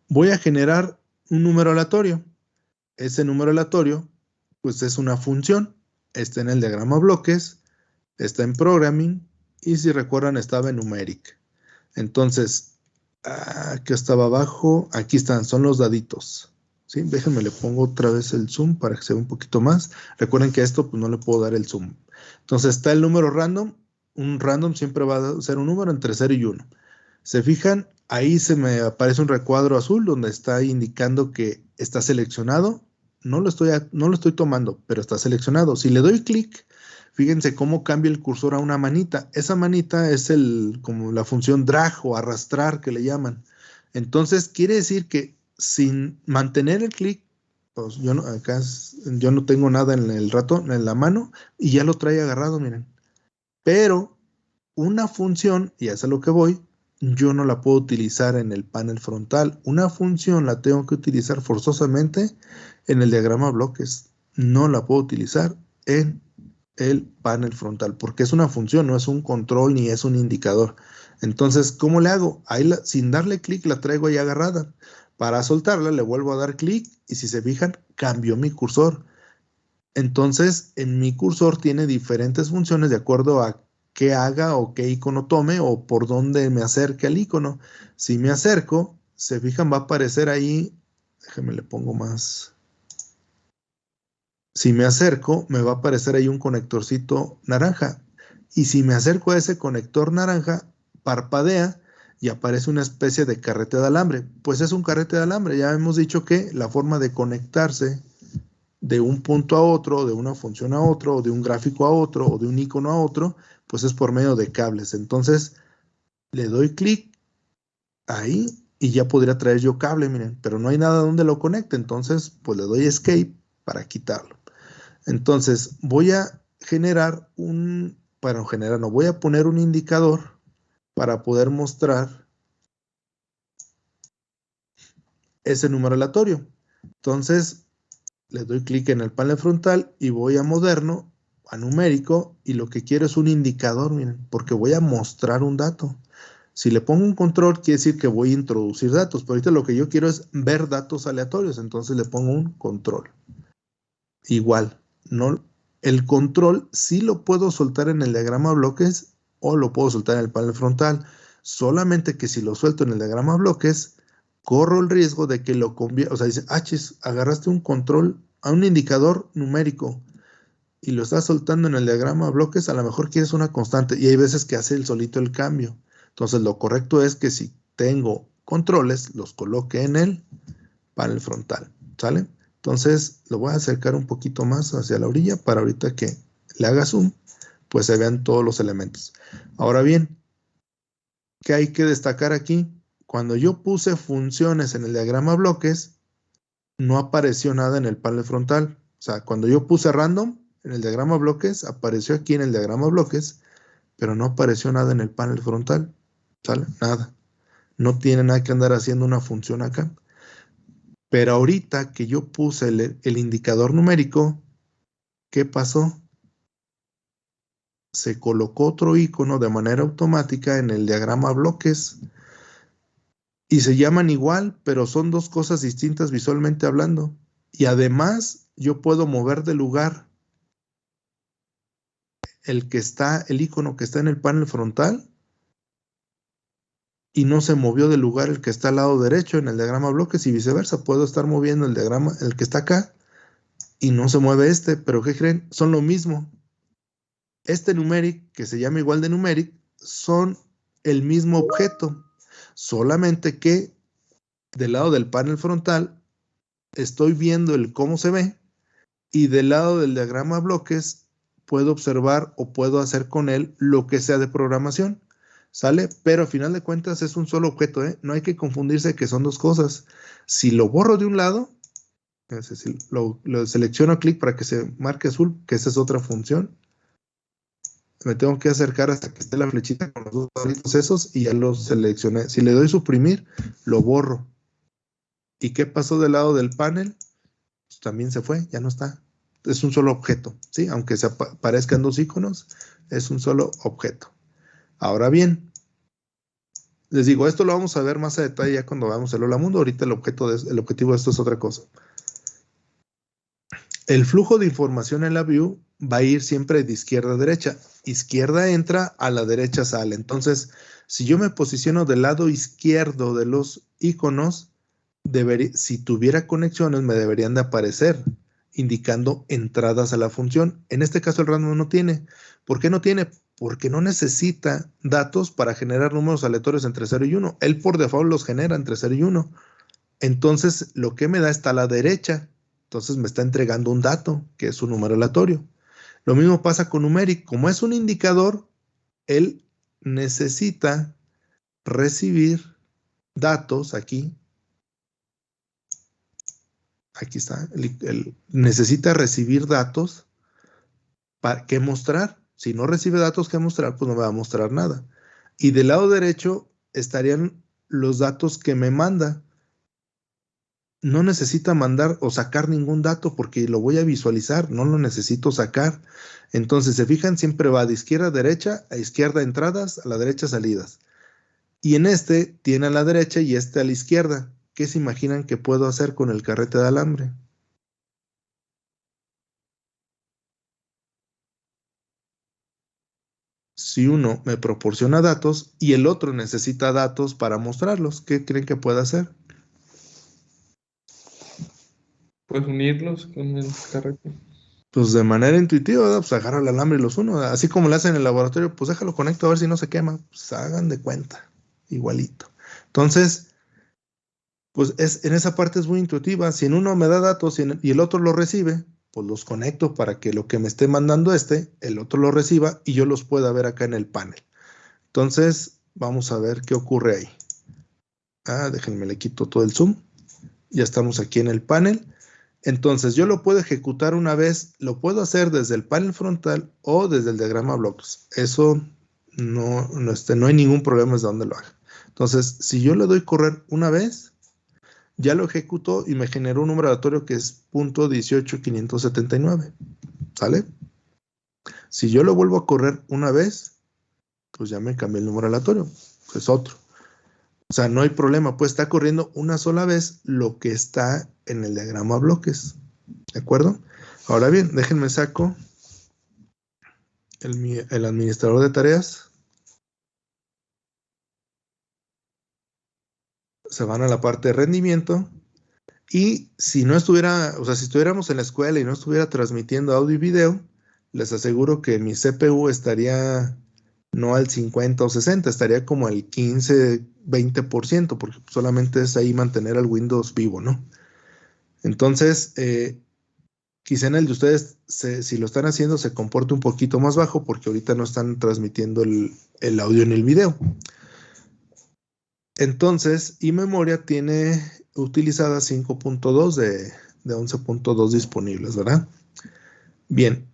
voy a generar un número aleatorio. Ese número aleatorio, pues es una función. Está en el diagrama bloques, está en programming y si recuerdan estaba en numeric. Entonces, aquí estaba abajo, aquí están, son los daditos. ¿Sí? Déjenme, le pongo otra vez el zoom para que se vea un poquito más. Recuerden que a esto pues no le puedo dar el zoom. Entonces está el número random. Un random siempre va a ser un número entre 0 y 1. Se fijan, ahí se me aparece un recuadro azul donde está indicando que está seleccionado. No lo estoy tomando, pero está seleccionado. Si le doy clic, fíjense cómo cambia el cursor a una manita. Esa manita es como la función drag o arrastrar que le llaman. Entonces quiere decir que sin mantener el clic, pues yo no tengo nada en el ratón, en la mano, y ya lo trae agarrado, miren. Pero una función, y es a lo que voy, yo no la puedo utilizar en el panel frontal. Una función la tengo que utilizar forzosamente en el diagrama bloques. No la puedo utilizar en el panel frontal, porque es una función, no es un control ni es un indicador. Entonces, ¿cómo le hago? Ahí sin darle clic la traigo ahí agarrada. Para soltarla le vuelvo a dar clic y si se fijan, cambió mi cursor. Entonces, en mi cursor tiene diferentes funciones de acuerdo a qué haga o qué icono tome o por dónde me acerque al icono. Si me acerco, se fijan, va a aparecer ahí, déjenme le pongo más. Si me acerco, me va a aparecer ahí un conectorcito naranja. Y si me acerco a ese conector naranja, parpadea y aparece una especie de carrete de alambre. Pues es un carrete de alambre. Ya hemos dicho que la forma de conectarse de un punto a otro, de una función a otro, o de un gráfico a otro, o de un icono a otro, pues es por medio de cables. Entonces, le doy clic ahí y ya podría traer yo cable, miren, pero no hay nada donde lo conecte. Entonces, pues le doy escape para quitarlo. Entonces, voy a generar voy a poner un indicador para poder mostrar ese número aleatorio. Entonces, le doy clic en el panel frontal y voy a moderno, a numérico, y lo que quiero es un indicador, miren, porque voy a mostrar un dato. Si le pongo un control, quiere decir que voy a introducir datos, pero ahorita lo que yo quiero es ver datos aleatorios, entonces le pongo un control. Igual, el control sí lo puedo soltar en el diagrama bloques o lo puedo soltar en el panel frontal, solamente que si lo suelto en el diagrama bloques, corro el riesgo de que lo convierta, o sea, dice, agarraste un control a un indicador numérico y lo estás soltando en el diagrama bloques, a lo mejor quieres una constante y hay veces que hace el solito el cambio. Entonces lo correcto es que si tengo controles, los coloque en el panel frontal, ¿sale? Entonces lo voy a acercar un poquito más hacia la orilla para ahorita que le haga zoom, pues se vean todos los elementos. Ahora bien, ¿qué hay que destacar aquí? Cuando yo puse funciones en el diagrama bloques, no apareció nada en el panel frontal. O sea, cuando yo puse random en el diagrama bloques, apareció aquí en el diagrama bloques, pero no apareció nada en el panel frontal. ¿Sale? Nada. No tiene nada que andar haciendo una función acá. Pero ahorita que yo puse el indicador numérico, ¿qué pasó? Se colocó otro icono de manera automática en el diagrama bloques y se llaman igual, pero son dos cosas distintas visualmente hablando. Y además yo puedo mover de lugar el icono que está en el panel frontal y no se movió del lugar el que está al lado derecho en el diagrama bloques y viceversa. Puedo estar moviendo el diagrama, el que está acá, y no se mueve pero ¿qué creen? Son lo mismo. Este numeric, que se llama igual de numeric, son el mismo objeto, solamente que del lado del panel frontal estoy viendo el cómo se ve y del lado del diagrama bloques puedo observar o puedo hacer con él lo que sea de programación. ¿Sale? Pero a final de cuentas es un solo objeto, ¿eh? No hay que confundirse que son dos cosas. Si lo borro de un lado, es decir, lo selecciono clic para que se marque azul, que esa es otra función. Me tengo que acercar hasta que esté la flechita con los dos cuadritos esos y ya los seleccioné. Si le doy suprimir, lo borro. ¿Y qué pasó del lado del panel? Pues también se fue, ya no está. Es un solo objeto, ¿sí? Aunque se aparezcan dos iconos, es un solo objeto. Ahora bien, les digo, esto lo vamos a ver más a detalle ya cuando veamos el Hola Mundo. Ahorita el objetivo de esto es otra cosa. El flujo de información en la view va a ir siempre de izquierda a derecha. Izquierda entra, a la derecha sale. Entonces, si yo me posiciono del lado izquierdo de los iconos, si tuviera conexiones me deberían de aparecer, indicando entradas a la función. En este caso el random no tiene. ¿Por qué no tiene? Porque no necesita datos para generar números aleatorios entre 0 y 1. Él por default los genera entre 0 y 1. Entonces, lo que me da está a la derecha. Entonces, me está entregando un dato, que es un número aleatorio. Lo mismo pasa con numeric. Como es un indicador, él necesita recibir datos aquí. Aquí está. Necesita recibir datos para qué mostrar. Si no recibe datos que mostrar, pues no me va a mostrar nada. Y del lado derecho estarían los datos que me manda. No necesita mandar o sacar ningún dato porque lo voy a visualizar, no lo necesito sacar. Entonces, se fijan, siempre va de izquierda a derecha, a izquierda entradas, a la derecha salidas. Y en este tiene a la derecha y este a la izquierda. ¿Qué se imaginan que puedo hacer con el carrete de alambre? si uno me proporciona datos y el otro necesita datos para mostrarlos? ¿Qué creen que pueda hacer? Puedes unirlos con el carrete. Pues de manera intuitiva, ¿verdad? Pues agarra el alambre y los uno. Así como lo hacen en el laboratorio, pues déjalo conecto a ver si no se quema. Pues hagan de cuenta, igualito. Entonces, pues en esa parte es muy intuitiva. Si en uno me da datos y el otro lo recibe, pues los conecto para que lo que me esté mandando el otro lo reciba y yo los pueda ver acá en el panel. Entonces, vamos a ver qué ocurre ahí. Déjenme le quito todo el zoom. Ya estamos aquí en el panel. Entonces, yo lo puedo ejecutar una vez, lo puedo hacer desde el panel frontal o desde el diagrama blocks. Eso no hay ningún problema desde donde lo haga. Entonces, si yo le doy correr una vez, ya lo ejecutó y me generó un número aleatorio que es .18579. ¿Sale? Si yo lo vuelvo a correr una vez, pues ya me cambié el número aleatorio. Es otro. O sea, no hay problema. Pues está corriendo una sola vez lo que está en el diagrama bloques. ¿De acuerdo? Ahora bien, déjenme saco el administrador de tareas. Se van a la parte de rendimiento. Y si no estuviera, o sea, si estuviéramos en la escuela y no estuviera transmitiendo audio y video, les aseguro que mi CPU estaría no al 50 o 60, estaría como al 15, 20%, porque solamente es ahí mantener al Windows vivo, ¿no? Entonces, quizá en el de ustedes, si lo están haciendo, se comporte un poquito más bajo, porque ahorita no están transmitiendo el audio ni el video. Entonces, y memoria tiene utilizada 5.2 de 11.2 disponibles, ¿verdad? Bien.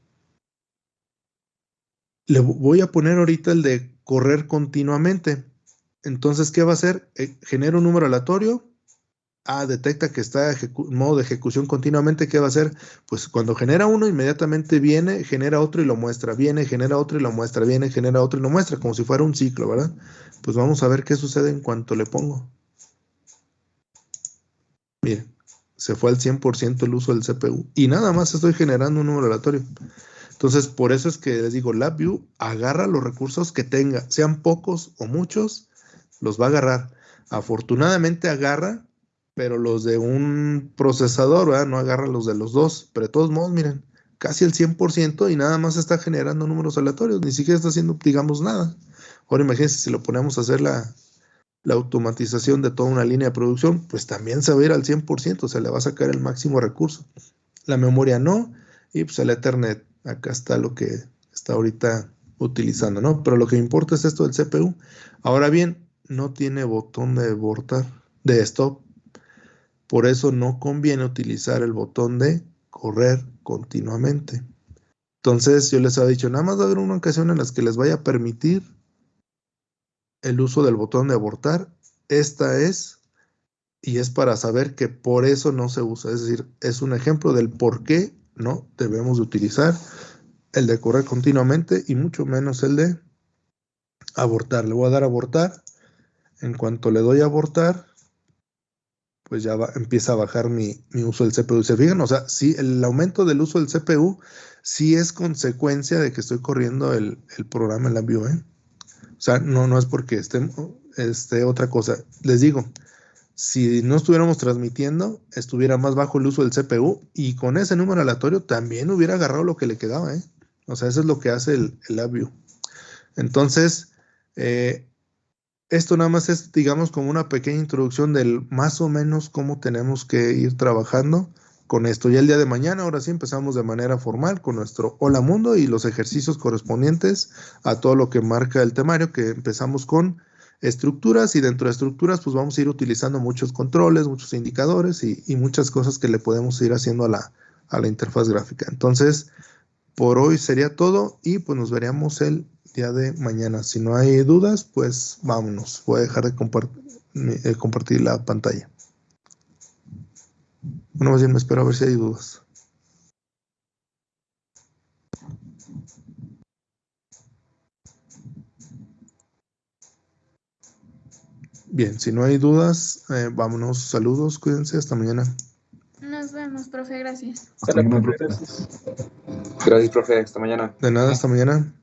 Le voy a poner ahorita el de correr continuamente. Entonces, ¿qué va a hacer? Genera un número aleatorio. Detecta que está en modo de ejecución continuamente. ¿Qué va a hacer? Pues cuando genera uno, inmediatamente viene, genera otro y lo muestra. Viene, genera otro y lo muestra. Viene, genera otro y lo muestra. Como si fuera un ciclo, ¿verdad? Pues vamos a ver qué sucede en cuanto le pongo. Miren, se fue al 100% el uso del CPU. Y nada más estoy generando un número aleatorio. Entonces, por eso es que les digo, LabVIEW agarra los recursos que tenga, sean pocos o muchos, los va a agarrar. Afortunadamente agarra, pero los de un procesador, ¿verdad? No agarra los de los dos. Pero de todos modos, miren, casi el 100% y nada más está generando números aleatorios, ni siquiera está haciendo, digamos, nada. Ahora imagínense si lo ponemos a hacer la automatización de toda una línea de producción, pues también se va a ir al 100%, se le va a sacar el máximo recurso. La memoria no, y pues el Ethernet, acá está lo que está ahorita utilizando, ¿no? Pero lo que importa es esto del CPU. Ahora bien, no tiene botón de abortar, de stop. Por eso no conviene utilizar el botón de correr continuamente. Entonces yo les había dicho, nada más va a haber una ocasión en las que les vaya a permitir el uso del botón de abortar. Esta es, y es para saber que por eso no se usa. Es decir, es un ejemplo del por qué no debemos de utilizar el de correr continuamente y mucho menos el de abortar. Le voy a dar a abortar. En cuanto le doy a abortar, pues ya empieza a bajar mi uso del CPU. ¿Se fijan? O sea, sí, el aumento del uso del CPU sí es consecuencia de que estoy corriendo el programa en LabVIEW, ¿eh? O sea, no es porque esté otra cosa. Les digo, si no estuviéramos transmitiendo, estuviera más bajo el uso del CPU y con ese número aleatorio también hubiera agarrado lo que le quedaba, ¿eh? O sea, eso es lo que hace el LabVIEW. Entonces, esto nada más es, digamos, como una pequeña introducción del más o menos cómo tenemos que ir trabajando con esto. Ya el día de mañana, ahora sí, empezamos de manera formal con nuestro Hola Mundo y los ejercicios correspondientes a todo lo que marca el temario, que empezamos con estructuras y dentro de estructuras pues vamos a ir utilizando muchos controles, muchos indicadores y muchas cosas que le podemos ir haciendo a la interfaz gráfica. Entonces, por hoy sería todo y pues nos veríamos el día de mañana. Si no hay dudas, pues vámonos. Voy a dejar de compartir la pantalla. Bueno, más bien me espero a ver si hay dudas. Bien, si no hay dudas, vámonos. Saludos, cuídense, hasta mañana. Nos vemos, profe, gracias. Hasta mañana, profe. Gracias, profe. Hasta mañana. De nada, hasta mañana.